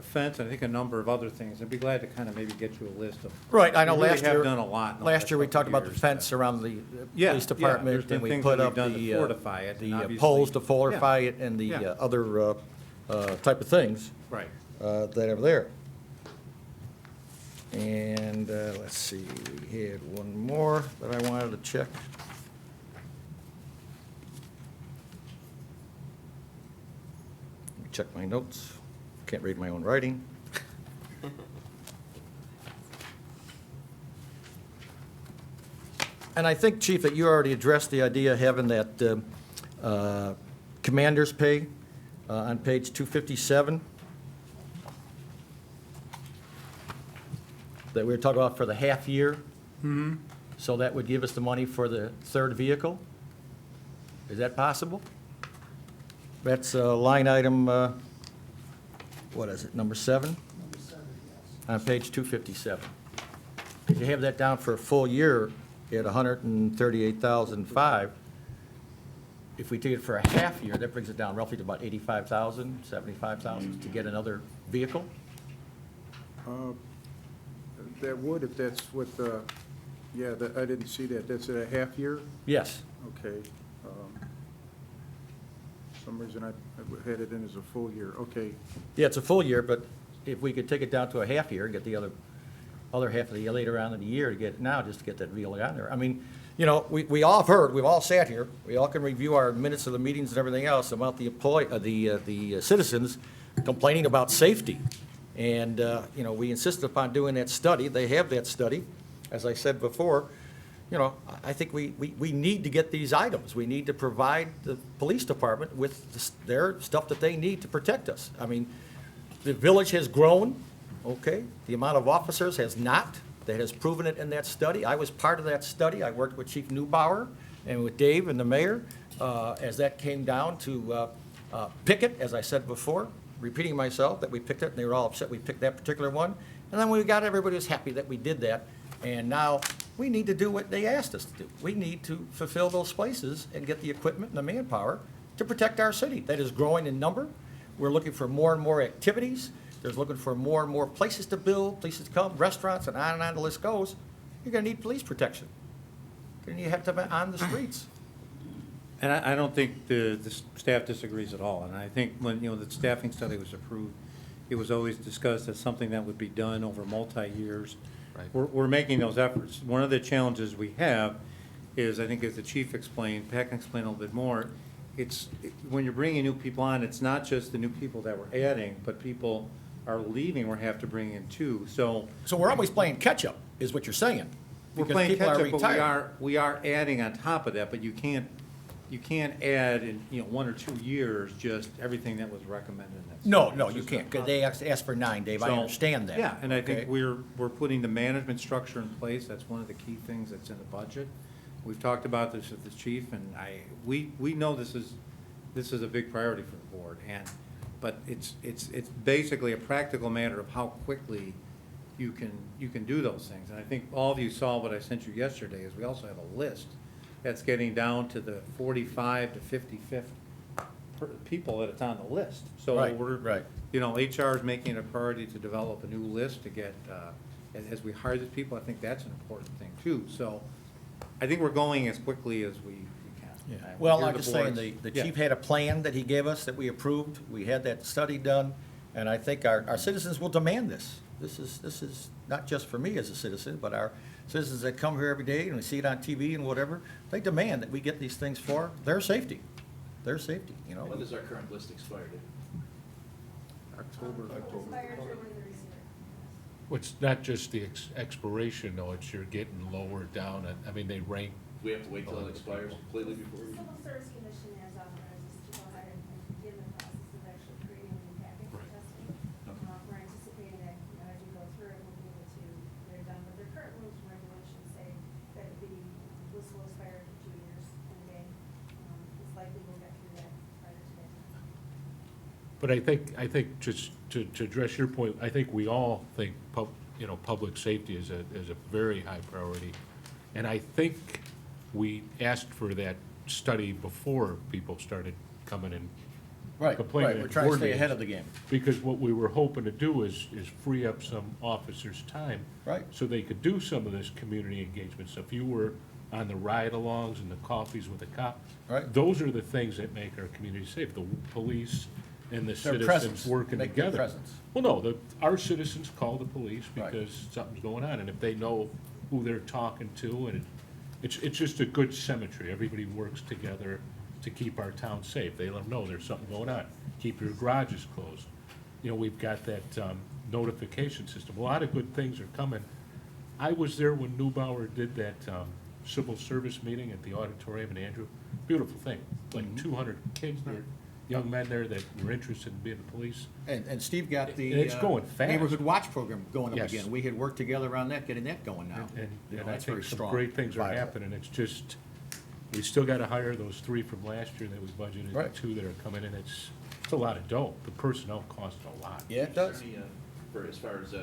fence, and I think a number of other things. I'd be glad to kind of maybe get you a list of. Right, I know we really last year. have done a lot in the Last year, we couple talked about the years, fence around the Yeah, police yeah, department, there's been and we things put that we've up done to fortify it, and the obviously- poles to fortify Yeah. it and the Yeah. other type of things. Right. That are there. And let's see, we had one more that I wanted to check. Let me check my notes. Can't read my own writing. And I think, Chief, that you already addressed the idea of having that commander's pay on page 257. That we were talking about for the half year. Mm-hmm. So that would give us the money for the third vehicle? Is that possible? That's line item, what is it, number 7? Number 7, yes. On page 257. If you have that down for a full year at 138,005, if we take it for a half year, that brings it down roughly to about 85,000, 75,000 to get another vehicle? that would, if that's what, yeah, I didn't see that. That's a half year? Yes. Okay. For some reason I had it in as a full year. Okay. Yeah, it's a full year, but if we could take it down to a half year and get the other half of the year later on in the year to get it now, just to get that vehicle on there. I mean, you know, we all have heard, we've all sat here, we all can review our minutes of the meetings and everything else about the citizens complaining about safety. And, you know, we insisted upon doing that study. They have that study. As I said before, you know, I think we need to get these items. We need to provide the police department with their stuff that they need to protect us. I mean, the village has grown, okay? The amount of officers has not. That has proven it in that study. I was part of that study. I worked with Chief Neubauer and with Dave and the mayor as that came down to pick it, as I said before, repeating myself, that we picked it, and they were all upset we picked that particular one. And then we got, everybody was happy that we did that. And now we need to do what they asked us to do. We need to fulfill those places and get the equipment and the manpower to protect our city. That is growing in number. We're looking for more and more activities. There's looking for more and more places to build, places to come, restaurants, and on the list goes. You're gonna need police protection. You're gonna have to be on the streets. And I don't think the staff disagrees at all. And I think when, the staffing study was approved, it was always discussed as something that would be done over multi-years. Right. We're making those efforts. One of the challenges we have is, I think as the chief explained, Pat can explain a little bit more, when you're bringing new people on, it's not just the new people that we're adding, but people are leaving, we have to bring in too. So we're always playing catch-up, is what you're saying. we're because playing people are catch-up, but retiring. we are adding on top of that, but you can't add in, 1 or 2 years just everything that was recommended in that. No, study. no, It's you just can't, not because they asked for 9, Dave, I So, understand that. Yeah, and I okay? think we're putting the management structure in place. That's one of the key things that's in the budget. We've talked about this with the chief, and we know this is a big priority for the board, but it's basically a practical matter of how quickly you can do those things. And I think all of you saw what I sent you yesterday, is we also have a list that's getting down to the 45 to 55th people that it's on the list. So Right, we're, right. HR is making it a priority to develop a new list to get, as we hire these people, I think that's an important thing too. So I think we're going as quickly as we can. Well, Hear I'm the just saying, boards. the Yeah. chief had a plan that he gave us that we approved. We had that study done, and I think our citizens will demand this. This is not just for me as a citizen, but our citizens that come here every day and we see it on TV and whatever, they demand that we get these things for their safety. Their safety, When does our current list expire, Dave? October. Well, it's not just the expiration, though, it's you're getting lower down, I mean, they rank. Do we have to wait till it expires completely before we? Civil Service Commission has authorized us to go ahead and begin the process of actually creating a new package for Right. testing. We're anticipating that, as we go through it, we'll be able to get it done, but their current rules and regulations say that the list will expire after 2 years and a day. It's likely we'll get through that prior to that time. But I think just to address your point, I think we all think public safety is a very high priority. And I think we asked for that study before people started coming in Right, complaining. right, at we're trying to board stay ahead meetings. of the game. Because what we were hoping to do is free up some officers' time. Right. So they could do some of this community engagement stuff. You were on the ride-alongs and the coffees with the cop. Right. Those are the things that make our community safe, the police and the Their citizens presence, working make their together. presence. Well, no, our citizens call the police Right. because something's going on, and if they know who they're talking to, and it's just a good symmetry. Everybody works together to keep our town safe. They let them know there's something going on. Keep your garages closed. We've got that notification system. A lot of good things are coming. I was there when Neubauer did that civil service meeting at the auditorium in Andrew. Beautiful thing. Like 200 kids there, young men there that were interested in being the police. And Steve got the And it's going fast. Neighborhood Watch Program going up Yes. again. We had worked together on that, getting that going now. And I That's very think some strong. great things are viable. happening. It's just, we still gotta hire those 3 from last year that we budgeted, Right. 2 that are coming in. It's a lot of dough. The personnel costs a lot. Yeah, it does. For as far as,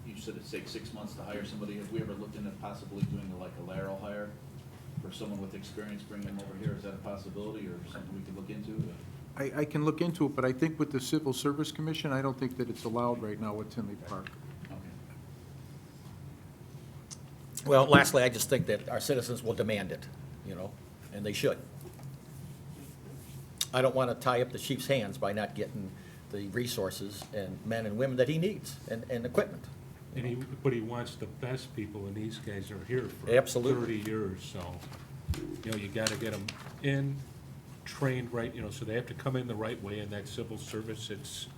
you said it takes 6 months to hire somebody, have we ever looked into possibly doing like a lateral hire for someone with experience, bringing them over here? Is that a possibility or something we could look into? I can look into it, but I think with the Civil Service Commission, I don't think that it's allowed right now with Tinley Park. Okay. Well, lastly, I just think that our citizens will demand it, and they should. I don't want to tie up the chief's hands by not getting the resources and men and women that he needs and equipment. But he wants the best people, and these guys are here for Absolutely. 30 years, so, you gotta get them in, trained right, so they have to come in the right way in that civil service. It's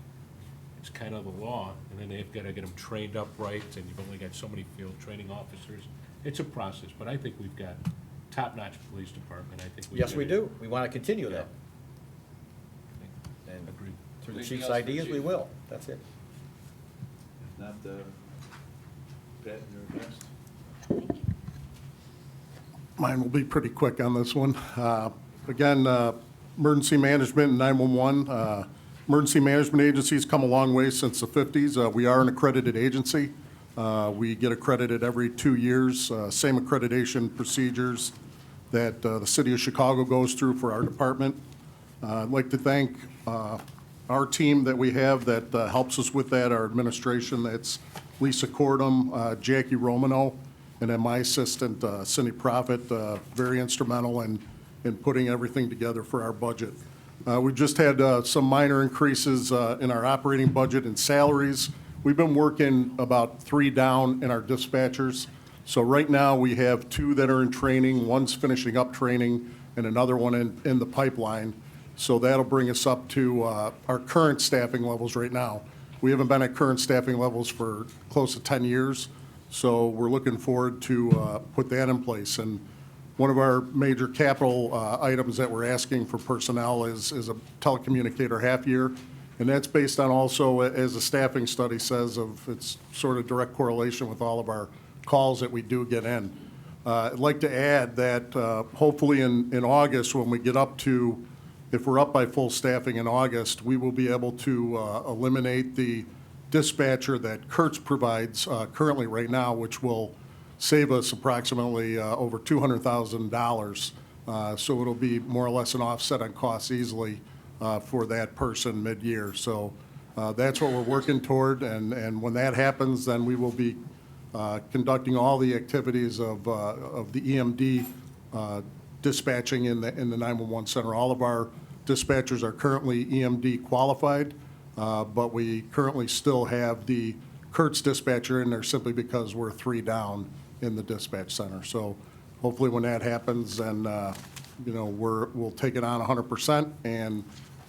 kind of the law, and then they've gotta get them trained up right, and you've only got so many field training officers. It's a process, but I think we've got top-notch police department. I think Yes, we do. We want to continue that. Yeah. And Agreed. through the Anything chief's else for ideas, Chief? we will. That's it. If not, Pat, you're next. Mine will be pretty quick on this one. Again, emergency management and 911. Emergency management agencies come a long way since the 50s. We are an accredited agency. We get accredited every 2 years, same accreditation procedures that the city of Chicago goes through for our department. I'd like to thank our team that we have that helps us with that, our administration. That's Lisa Cordum, Jackie Romano, and then my assistant, Cindy Prophet, very instrumental in putting everything together for our budget. We just had some minor increases in our operating budget and salaries. We've been working about 3 down in our dispatchers. So right now, we have 2 that are in training, one's finishing up training, and another one in the pipeline. So that'll bring us up to our current staffing levels right now. We haven't been at current staffing levels for close to 10 years, so we're looking forward to put that in place. And one of our major capital items that we're asking for personnel is a telecommunicator half year. And that's based on also, as the staffing study says, of it's sort of direct correlation with all of our calls that we do get in. I'd like to add that hopefully in August, when we get up to, if we're up by full staffing in August, we will be able to eliminate the dispatcher that Kurtz provides currently right now, which will save us approximately over $200,000. So it'll be more or less an offset on costs easily for that person mid-year. So that's what we're working toward, and when that happens, then we will be conducting all the activities of the EMD dispatching in the 911 center. All of our dispatchers are currently EMD qualified, but we currently still have the Kurtz dispatcher in there simply because we're 3 down in the dispatch center. So hopefully when that happens, then we'll take it on 100%, and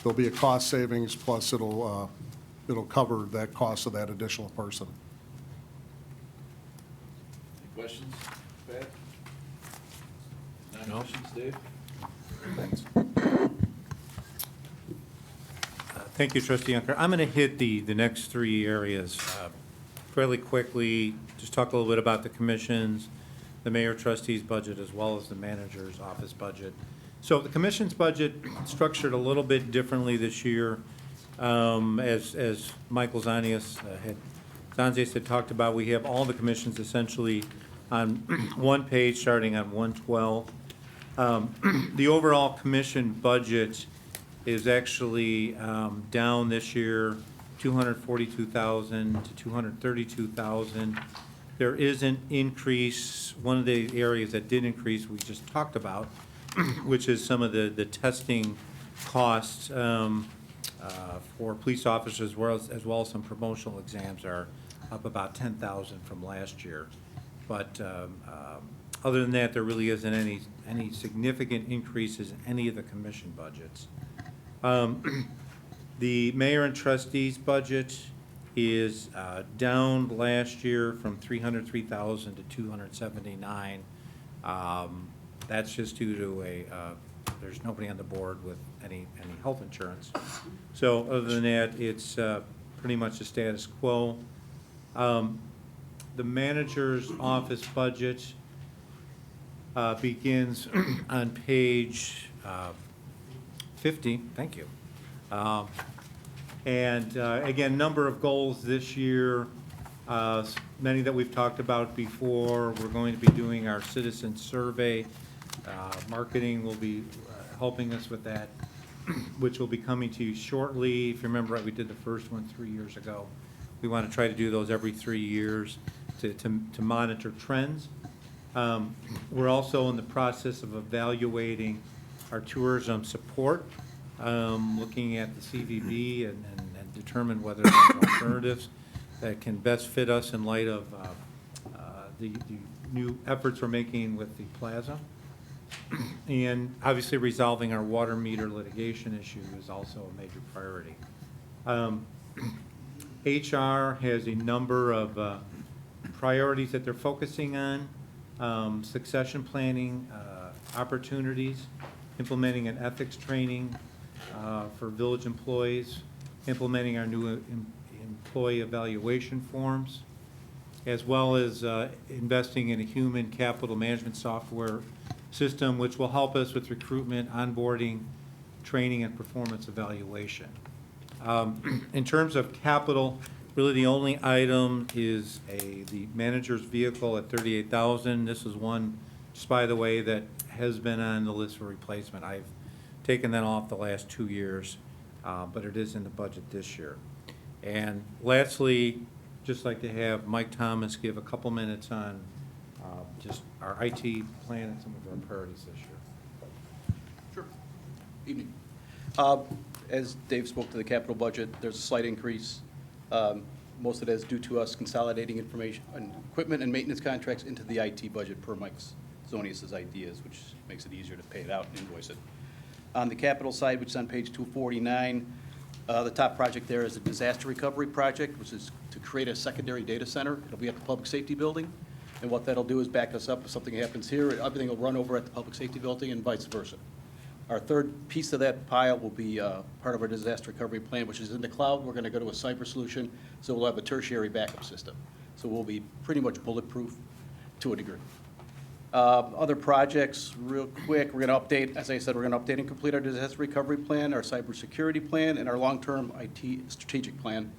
there'll be a cost savings, plus it'll cover that cost of that additional person. Any questions, Pat? No. Questions, Dave? Thanks. Thank you, Trustee Yunker. I'm going to hit the next 3 areas fairly quickly, just talk a little bit about the commissions, the mayor trustee's budget, as well as the manager's office budget. So the commission's budget structured a little bit differently this year. As Michael Zanias had talked about, we have all the commissions essentially on one page, starting on 112. The overall commission budget is actually down this year, $242,000 to $232,000. There is an increase. One of the areas that did increase, we just talked about, which is some of the testing costs for police officers, as well as some promotional exams are up about $10,000 from last year. But other than that, there really isn't any significant increases in any of the commission budgets. The mayor and trustees budget is down last year from $303,000 to $279,000. That's just due to there's nobody on the board with any health insurance. So other than that, it's pretty much the status quo. The manager's office budget begins on page 50. Thank you. And again, number of goals this year, many that we've talked about before. We're going to be doing our citizen survey. Marketing will be helping us with that, which will be coming to you shortly. If you remember right, we did the first one 3 years ago. We want to try to do those every 3 years to monitor trends. We're also in the process of evaluating our tourism support, looking at the CVB and determine whether there's alternatives that can best fit us in light of the new efforts we're making with the plaza. And obviously resolving our water meter litigation issue is also a major priority. HR has a number of priorities that they're focusing on. succession planning opportunities, implementing an ethics training for village employees, implementing our new employee evaluation forms, as well as investing in a human capital management software system, which will help us with recruitment, onboarding, training, and performance evaluation. In terms of capital, really the only item is the manager's vehicle at $38,000. This is one, just by the way, that has been on the list for replacement. I've taken that off the last 2 years, but it is in the budget this year. And lastly, just like to have Mike Thomas give a couple minutes on just our IT plan and some of our priorities this year. Sure. Evening. As Dave spoke to the capital budget, there's a slight increase. Most of that is due to us consolidating information and equipment and maintenance contracts into the IT budget per Mike's Zonius's ideas, which makes it easier to pay it out and invoice it. On the capital side, which is on page 249, the top project there is a disaster recovery project, which is to create a secondary data center. It'll be at the Public Safety Building. And what that'll do is back us up if something happens here, everything will run over at the Public Safety Building and vice versa. Our third piece of that pile will be part of our disaster recovery plan, which is in the cloud. We're going to go to a cyber solution, so we'll have a tertiary backup system. So we'll be pretty much bulletproof to a degree. Other projects, real quick, we're going to update, as I said, we're going to update and complete our disaster recovery plan, our cybersecurity plan, and our long-term IT strategic plan.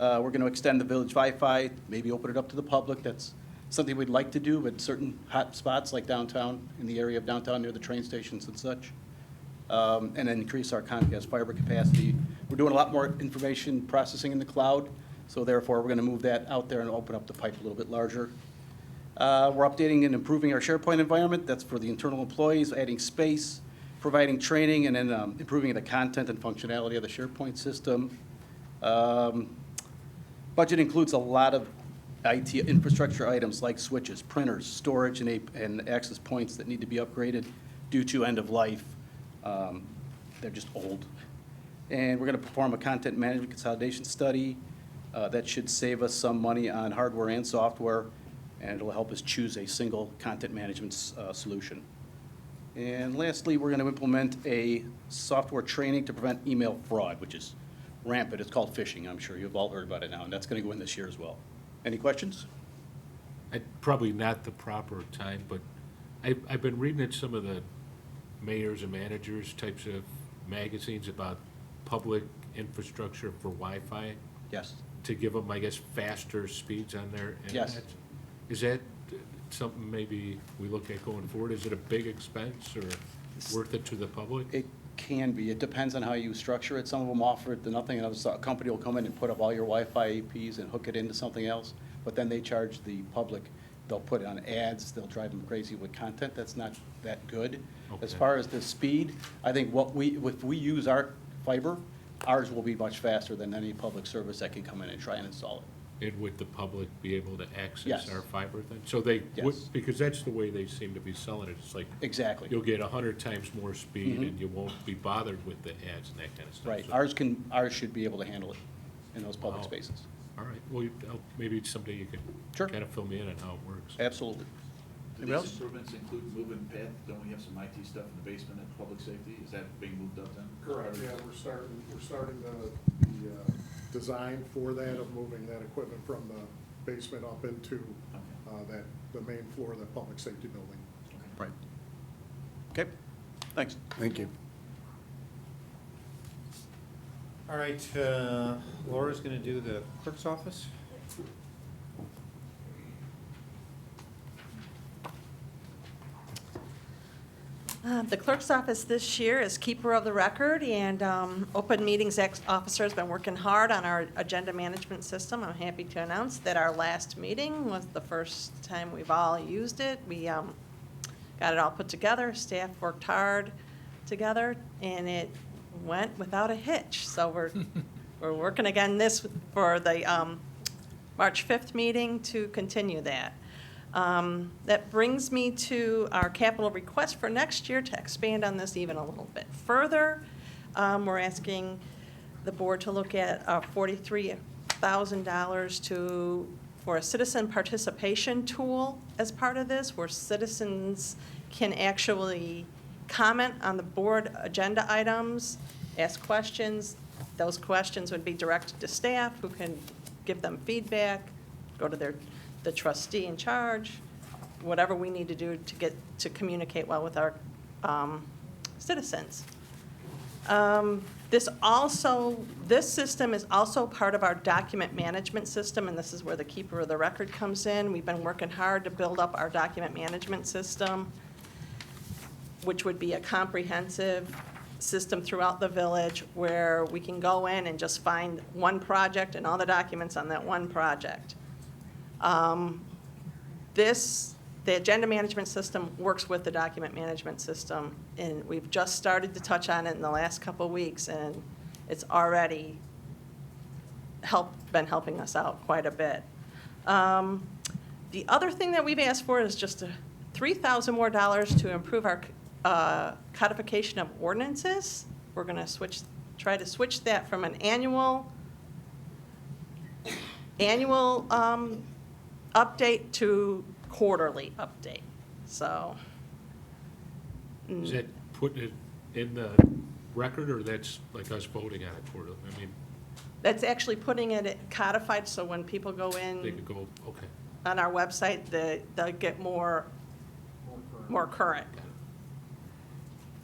We're going to extend the village Wi-Fi, maybe open it up to the public. That's something we'd like to do at certain hot spots like downtown, in the area of downtown near the train stations and such. And then increase our Comcast fiber capacity. We're doing a lot more information processing in the cloud, so therefore we're going to move that out there and open up the pipe a little bit larger. We're updating and improving our SharePoint environment. That's for the internal employees, adding space, providing training, and then improving the content and functionality of the SharePoint system. Budget includes a lot of IT infrastructure items like switches, printers, storage, and access points that need to be upgraded due to end of life. They're just old. And we're going to perform a content management consolidation study that should save us some money on hardware and software, and it'll help us choose a single content management solution. And lastly, we're going to implement a software training to prevent email fraud, which is rampant. It's called phishing. I'm sure you've all heard about it now, and that's going to go in this year as well. Any questions? Probably not the proper time, but I've been reading in some of the mayors and managers types of magazines about public infrastructure for Wi-Fi. Yes. To give them, I guess, faster speeds on their internet. Yes. Is that something maybe we look at going forward? Is it a big expense or worth it to the public? It can be. It depends on how you structure it. Some of them offer it to nothing. Another company will come in and put up all your Wi-Fi APs and hook it into something else, but then they charge the public. They'll put it on ads. They'll drive them crazy with content that's not that good. Okay. As far as the speed, I think if we use our fiber, ours will be much faster than any public service that can come in and try and install it. And would the public be able to access Yes. our fiber then? So they would, Yes. because that's the way they seem to be selling it. It's like. Exactly. You'll get 100 times more speed Mhm. and you won't be bothered with the ads and that kind of stuff. Right. So- Ours should be able to handle it in those public Wow. spaces. All right, well, maybe someday you could Sure. kind of fill me in on how it works. Absolutely. Do Anybody these else? improvements include moving pad? Don't we have some IT stuff in the basement at public safety? Is that being moved up then? Correct, yeah, we're starting the design for that, of moving that equipment from the basement up into the main floor of the public safety building. Right. Okay, thanks. Thank you. All right, Laura's going to do the clerk's office. The clerk's office this year is keeper of the record, and Open Meetings Officer has been working hard on our agenda management system. I'm happy to announce that our last meeting was the first time we've all used it. We got it all put together, staff worked hard together, and it went without a hitch. So we're working again for the March 5th meeting to continue that. That brings me to our capital request for next year to expand on this even a little bit further. We're asking the board to look at $43,000 to for a citizen participation tool as part of this, where citizens can actually comment on the board agenda items, ask questions. Those questions would be directed to staff, who can give them feedback, go to the trustee in charge, whatever we need to do to communicate well with our citizens. This system is also part of our document management system, and this is where the keeper of the record comes in. We've been working hard to build up our document management system, which would be a comprehensive system throughout the village where we can go in and just find one project and all the documents on that one project. The agenda management system works with the document management system, and we've just started to touch on it in the last couple of weeks, and it's already been helping us out quite a bit. The other thing that we've asked for is just $3,000 more to improve our codification of ordinances. We're going to try to switch that from an annual update to quarterly update. So. Is that putting it in the record, or that's like us voting on it quarterly? I mean, That's actually putting it codified, so when people go in. they could go, okay. On our website, they'll get more current.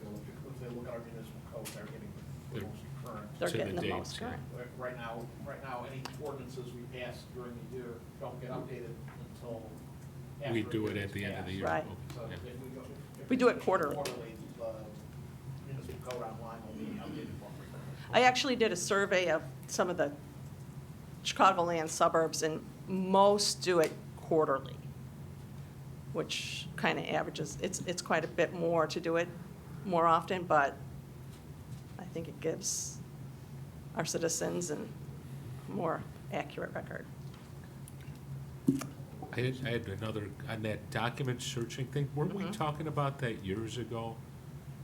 If they look at our municipal code, they're getting the most current. They're getting the most current. Right now, any ordinances we pass during the year don't get updated until after. We do it at the end of the year. Right. So Yeah. if We do it quarterly. The municipal code online will be updated for I actually did a survey of some of the Chicagoland suburbs, and most do it quarterly, which kind of averages, it's quite a bit more to do it more often, but I think it gives our citizens a more accurate record. I had another, on that document searching thing, weren't we talking about that years ago?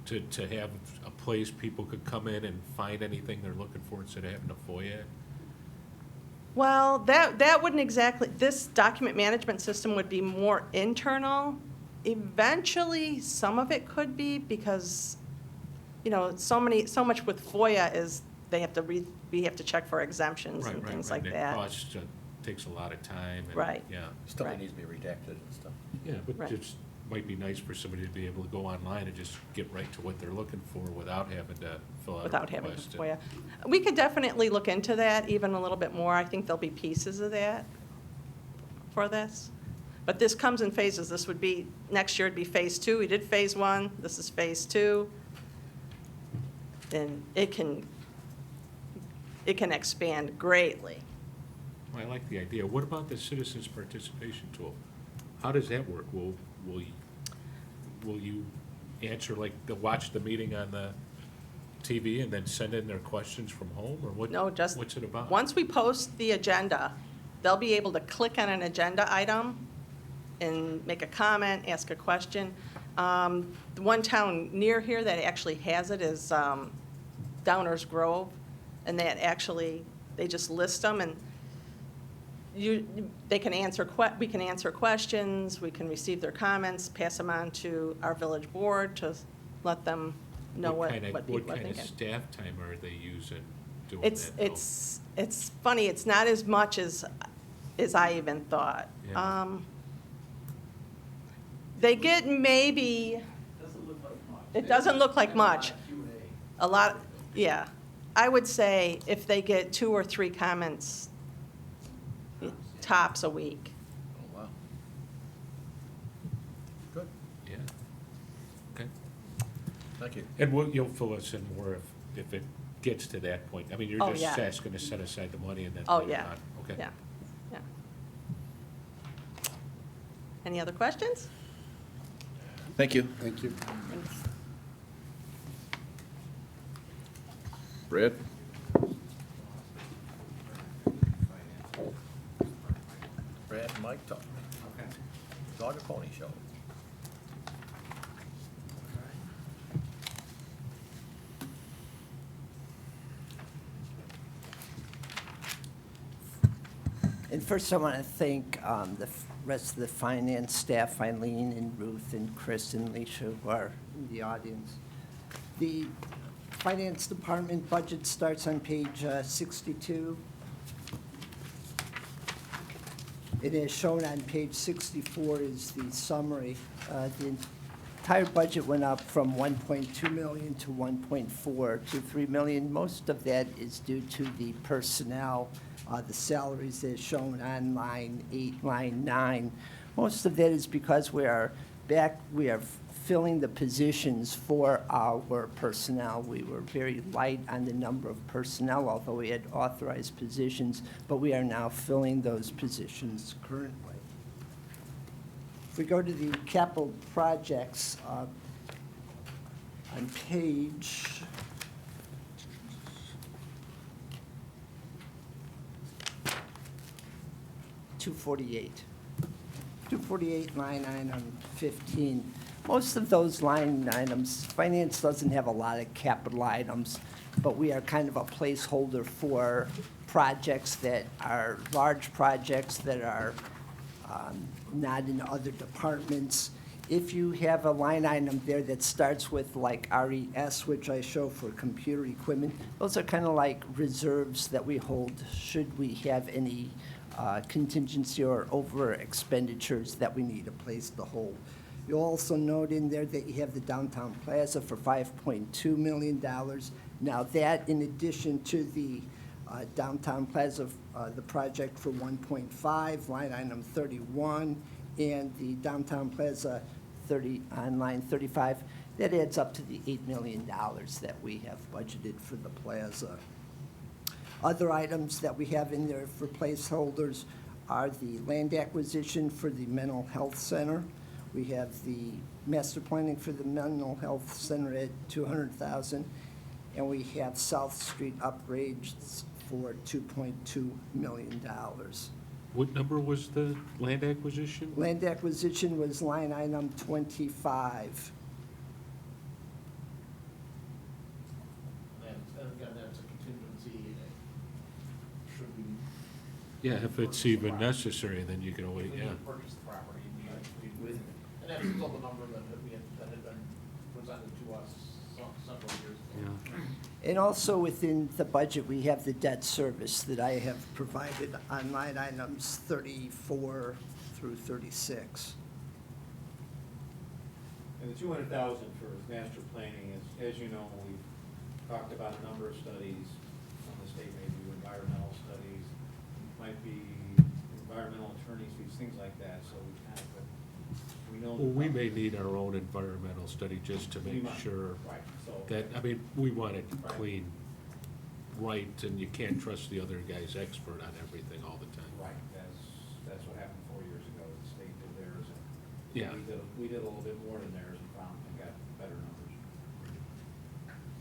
To have a place people could come in and find anything they're looking for instead of having a FOIA? Well, that wouldn't exactly, this document management system would be more internal. Eventually, some of it could be, because, so much with FOIA is we have to check for exemptions and things like that. Right, it takes a lot of time. And, Right. Yeah. Stuff that Right. needs to be redacted and stuff. Yeah, but Right. it might be nice for somebody to be able to go online and just get right to what they're looking for without having to fill out a Without having request. to FOIA. We could definitely look into that even a little bit more. I think there'll be pieces of that for this. But this comes in phases. This would be, next year it'd be phase 2. We did phase 1. This is phase 2. And it can expand greatly. Well, I like the idea. What about the citizens' participation tool? How does that work? Will you answer, like, they'll watch the meeting on the TV and then send in their questions from home, or what? No, just. What's it about? Once we post the agenda, they'll be able to click on an agenda item and make a comment, ask a question. The one town near here that actually has it is Downers Grove, and they just list them, and we can answer questions, we can receive their comments, pass them on to our village board to let them know what people are thinking. What kind of staff time are they using doing that? It's funny, it's not as much as I even thought. Yeah. They get maybe, it doesn't look like much. A lot, yeah. I would say if they get 2 or 3 comments tops a week. Oh, wow. Good. Yeah. Okay. Thank you. And you'll fill us in more if it gets to that point. I mean, you're Oh, just yeah. asking to set aside the money and then. Oh, later yeah. on. Okay. Yeah, yeah. Any other questions? Thank you. Thank you. Brad? Brad and Mike talk. Okay. Dog and Pony Show. And first, I want to thank the rest of the finance staff, Eileen and Ruth and Chris and Leisha, who are in the audience. The finance department budget starts on page 62. It is shown on page 64 is the summary. The entire budget went up from 1.2 million to 1.4 to 3 million. Most of that is due to the personnel, the salaries that is shown on line 8, line 9. Most of that is because we are filling the positions for our personnel. We were very light on the number of personnel, although we had authorized positions, but we are now filling those positions currently. If we go to the capital projects, on page 248, line item 15. Most of those line items, finance doesn't have a lot of capital items, but we are kind of a placeholder for projects that are large projects that are not in other departments. If you have a line item there that starts with like RES, which I show for computer equipment, those are kind of like reserves that we hold should we have any contingency or over expenditures that we need a place to hold. You'll also note in there that you have the downtown plaza for $5.2 million. Now that, in addition to the downtown plaza, the project for 1.5, line item 31, and the downtown plaza 30 on line 35, that adds up to the $8 million that we have budgeted for the plaza. Other items that we have in there for placeholders are the land acquisition for the mental health center. We have the master planning for the mental health center at $200,000, and we have South Street upgrades for $2.2 million. What number was the land acquisition? Land acquisition was line item 25. And again, that's a contingency, should we. Yeah, if it's even necessary, then you can always, yeah. Purchase the property, and that's still the number that had been presented to us several years ago. And also within the budget, we have the debt service that I have provided on line items 34 through 36. And the 200,000 for master planning is, as you know, we've talked about a number of studies. The state may do environmental studies, might be environmental attorneys fees, things like that, so we kind of, we know. Well, we may need our own environmental study just to We make might. sure Right, so- that, I mean, we want it clean, right, and you can't trust the other guy's expert on everything all the time. Right, that's what happened 4 years ago, the state did theirs, and Yeah. we did a little bit more than theirs and found, and got better numbers.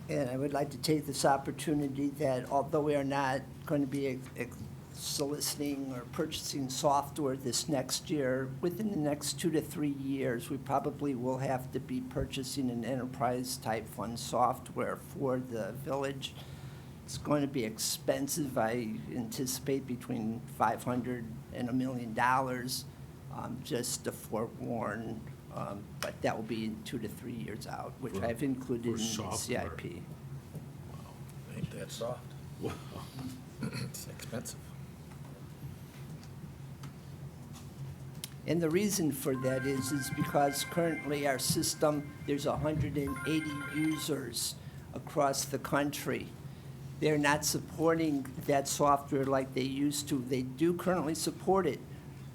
And I would like to take this opportunity that although we are not going to be soliciting or purchasing software this next year, within the next 2 to 3 years, we probably will have to be purchasing an enterprise-type fund software for the village. It's going to be expensive. I anticipate between $500 and $1 million, just to forewarn, but that will be in 2 to 3 years out, which For- I've included in for the software. CIP. Ain't that soft? Wow. It's expensive. And the reason for that is because currently our system, there's 180 users across the country. They're not supporting that software like they used to. They do currently support it,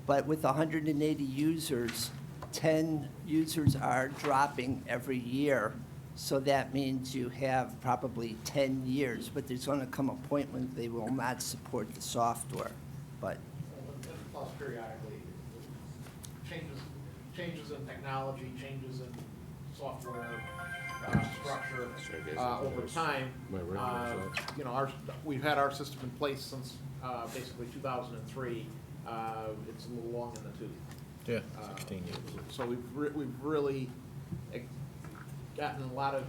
but with 180 users, 10 users are dropping every year. So that means you have probably 10 years, but there's going to come a point when they will not support the software. But Plus periodically, changes in technology, changes in software structure over time. You know, we've had our system in place since basically 2003. It's a little long in the tooth. Yeah, 16 years. So we've really gotten a lot of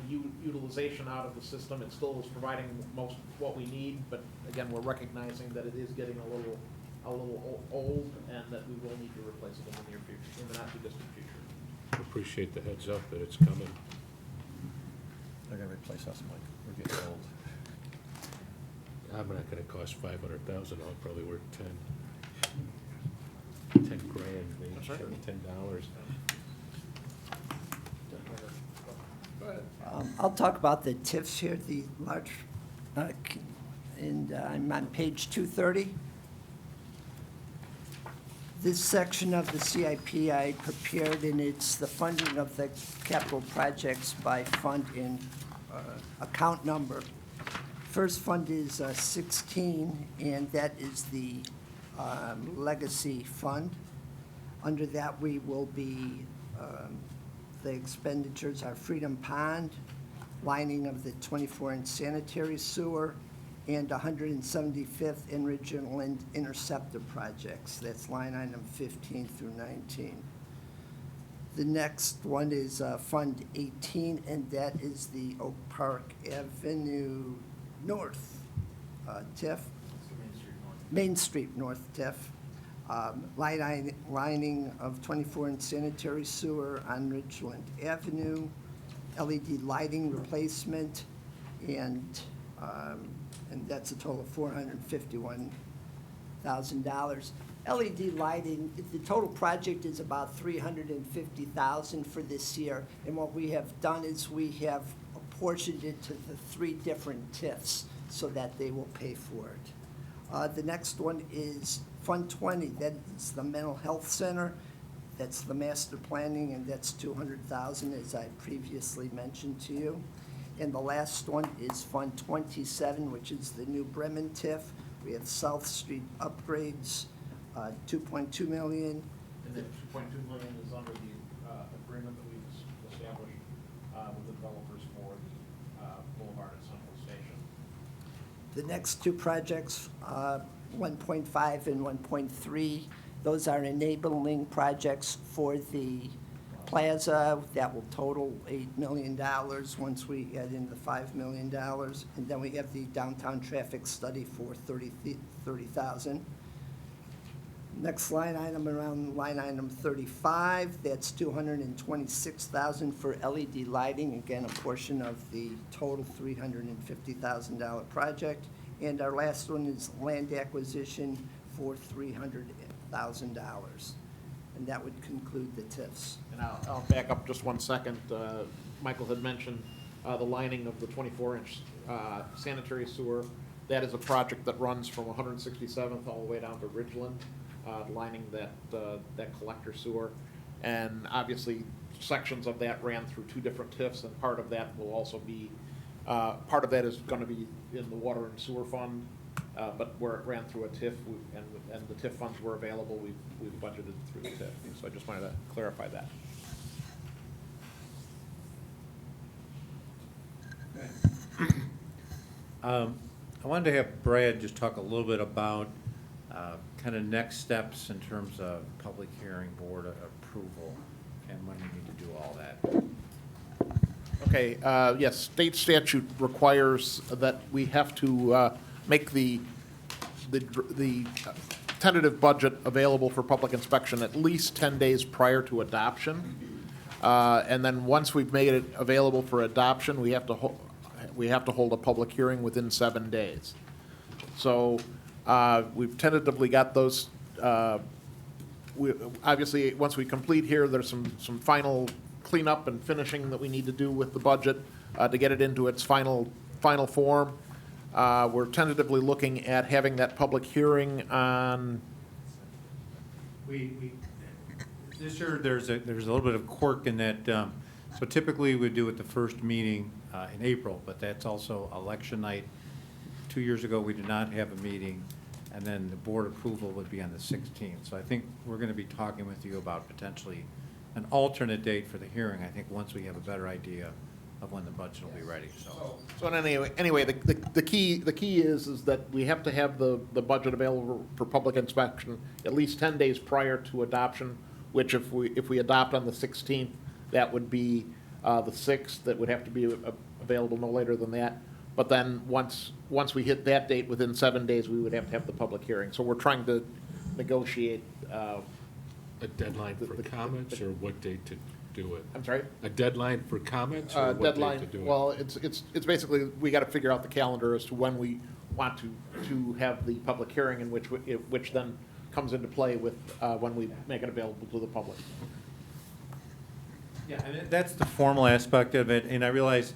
utilization out of the system. It still is providing most of what we need, but again, we're recognizing that it is getting a little a little old and that we will need to replace it in the near future, in the not too distant future. Appreciate the heads up that it's coming. They're gonna replace us, Mike. We're getting old. I'm not gonna cost 500,000, I'll probably worth 10 grand, maybe, That's right. $10. Go ahead. I'll talk about the TIFs here, the large, and I'm on page 230. This section of the CIP I prepared, and it's the funding of the capital projects by fund and account number. First fund is 16, and that is the legacy fund. Under that, we will be, the expenditures are Freedom Pond, lining of the 24-inch sanitary sewer, and 175th and Ridgeland Interceptor projects. That's line item 15 through 19. The next one is Fund 18, and that is the Oak Park Avenue North TIF. Main Street North TIF. Lining of 24-inch sanitary sewer on Ridgeland Avenue, LED lighting replacement, and that's a total of $451,000. LED lighting, the total project is about $350,000 for this year, and what we have done is we have apportioned it to the 3 different TIFs so that they will pay for it. The next one is Fund 20, that is the Mental Health Center. That's the master planning, and that's $200,000, as I previously mentioned to you. And the last one is Fund 27, which is the New Bremen TIF. We have South Street upgrades, $2.2 million. And that $2.2 million is under the agreement that we've established with the developers for the Boulevard at Central Station. The next 2 projects, 1.5 and 1.3, those are enabling projects for the plaza that will total $8 million once we add in the $5 million. And then we have the downtown traffic study for $30,000. Next line item, around line item 35, that's $226,000 for LED lighting, again, a portion of the total $350,000 project. And our last one is land acquisition for $300,000. And that would conclude the TIFs. And I'll back up just 1 second. Michael had mentioned the lining of the 24-inch sanitary sewer. That is a project that runs from 167th all the way down to Ridgeland, lining that collector sewer. And obviously, sections of that ran through 2 different TIFs, and part of that will also be, part of that is going to be in the water and sewer fund, but where it ran through a TIF, and the TIF funds were available, we've budgeted through the TIF. So I just wanted to clarify that. I wanted to have Brad just talk a little bit about kind of next steps in terms of public hearing, board approval, and when we need to do all that. Okay, yes, state statute requires that we have to make the tentative budget available for public inspection at least 10 days prior to adoption. And then once we've made it available for adoption, we have to hold a public hearing within 7 days. So we've tentatively got those. Obviously, once we complete here, there's some final cleanup and finishing that we need to do with the budget to get it into its final form. We're tentatively looking at having that public hearing on. This year, there's a little bit of quirk in that, so typically we do it the first meeting in April, but that's also election night. 2 years ago, we did not have a meeting, and then the board approval would be on the 16th. So I think we're going to be talking with you about potentially an alternate date for the hearing, I think, once we have a better idea of when the budget will be ready, so. So anyway, the key is that we have to have the budget available for public inspection at least 10 days prior to adoption, which if we adopt on the 16th, that would be the 6th, that would have to be available no later than that. But then once we hit that date, within 7 days, we would have to have the public hearing. So we're trying to negotiate, A deadline for comments, or what date to do it? I'm sorry? A deadline for comments, or what date Deadline, to do it? well, it's basically, we got to figure out the calendar as to when we want to have the public hearing, in which then comes into play with, when we make it available to the public. Yeah, and that's the formal aspect of it, and I realize,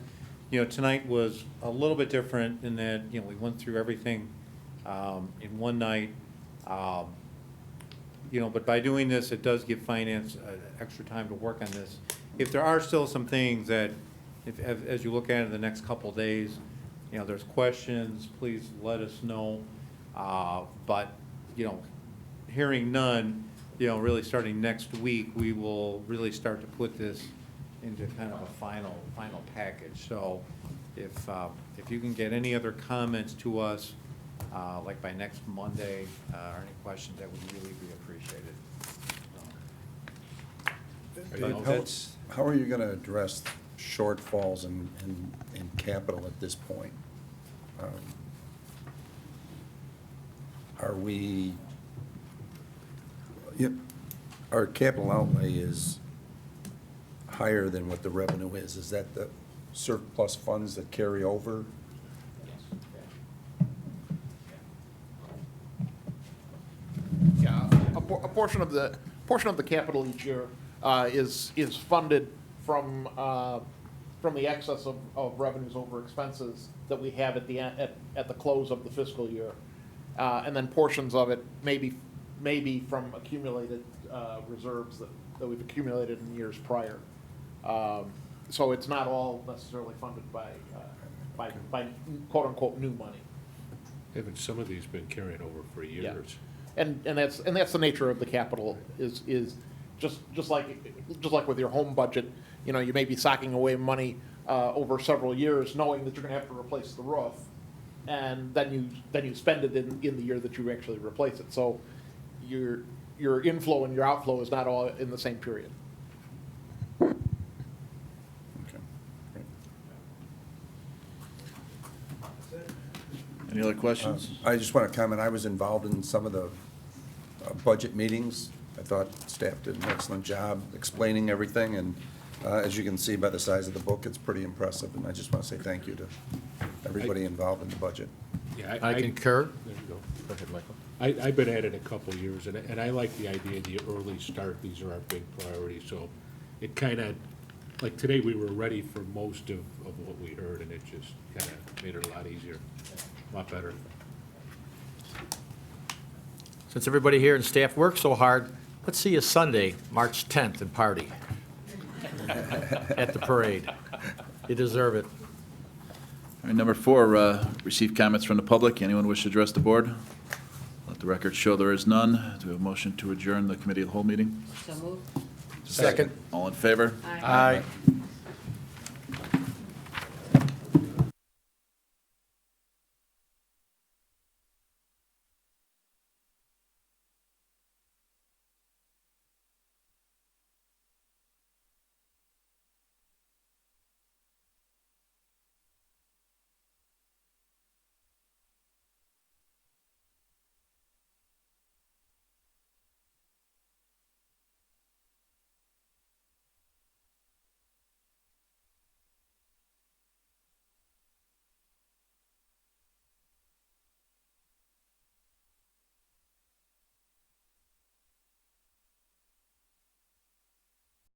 tonight was a little bit different in that, we went through everything in one night. But by doing this, it does give finance extra time to work on this. If there are still some things that, as you look at it in the next couple of days, there's questions, please let us know. But, hearing none, really starting next week, we will really start to put this into kind of a final package. So if you can get any other comments to us, like by next Monday, or any questions, that would really be appreciated. How are you gonna address shortfalls in capital at this point? Our capital outlay is higher than what the revenue is. Is that the surplus funds that carry over? Yeah, a portion of the capital each year is funded from the excess of revenues over expenses that we have at the close of the fiscal year. And then portions of it may be from accumulated reserves that we've accumulated in years prior. So it's not all necessarily funded by quote-unquote new money. Haven't some of these been carried over for years? And that's the nature of the capital is just like with your home budget, you may be socking away money over several years, knowing that you're gonna have to replace the roof, and then you spend it in the year that you actually replace it. So your inflow and your outflow is not all in the same period. Any other questions? I just want to comment, I was involved in some of the budget meetings. I thought staff did an excellent job explaining everything, and as you can see by the size of the book, it's pretty impressive, and I just want to say thank you to everybody involved in the budget. Yeah, I concur. There you go. Go ahead, Michael. I've been at it a couple of years, and I like the idea of the early start. These are our big priorities, so it kind of, like today, we were ready for most of what we heard, and it just kind of made it a lot easier, a lot better. Since everybody here and staff worked so hard, let's see you Sunday, March 10th, and party at the parade. You deserve it. All right, number 4, receive comments from the public. Anyone wish to address the board? Let the record show there is none. Do we have a motion to adjourn the committee of the whole meeting? So moved. Second. All in favor? Aye. Aye.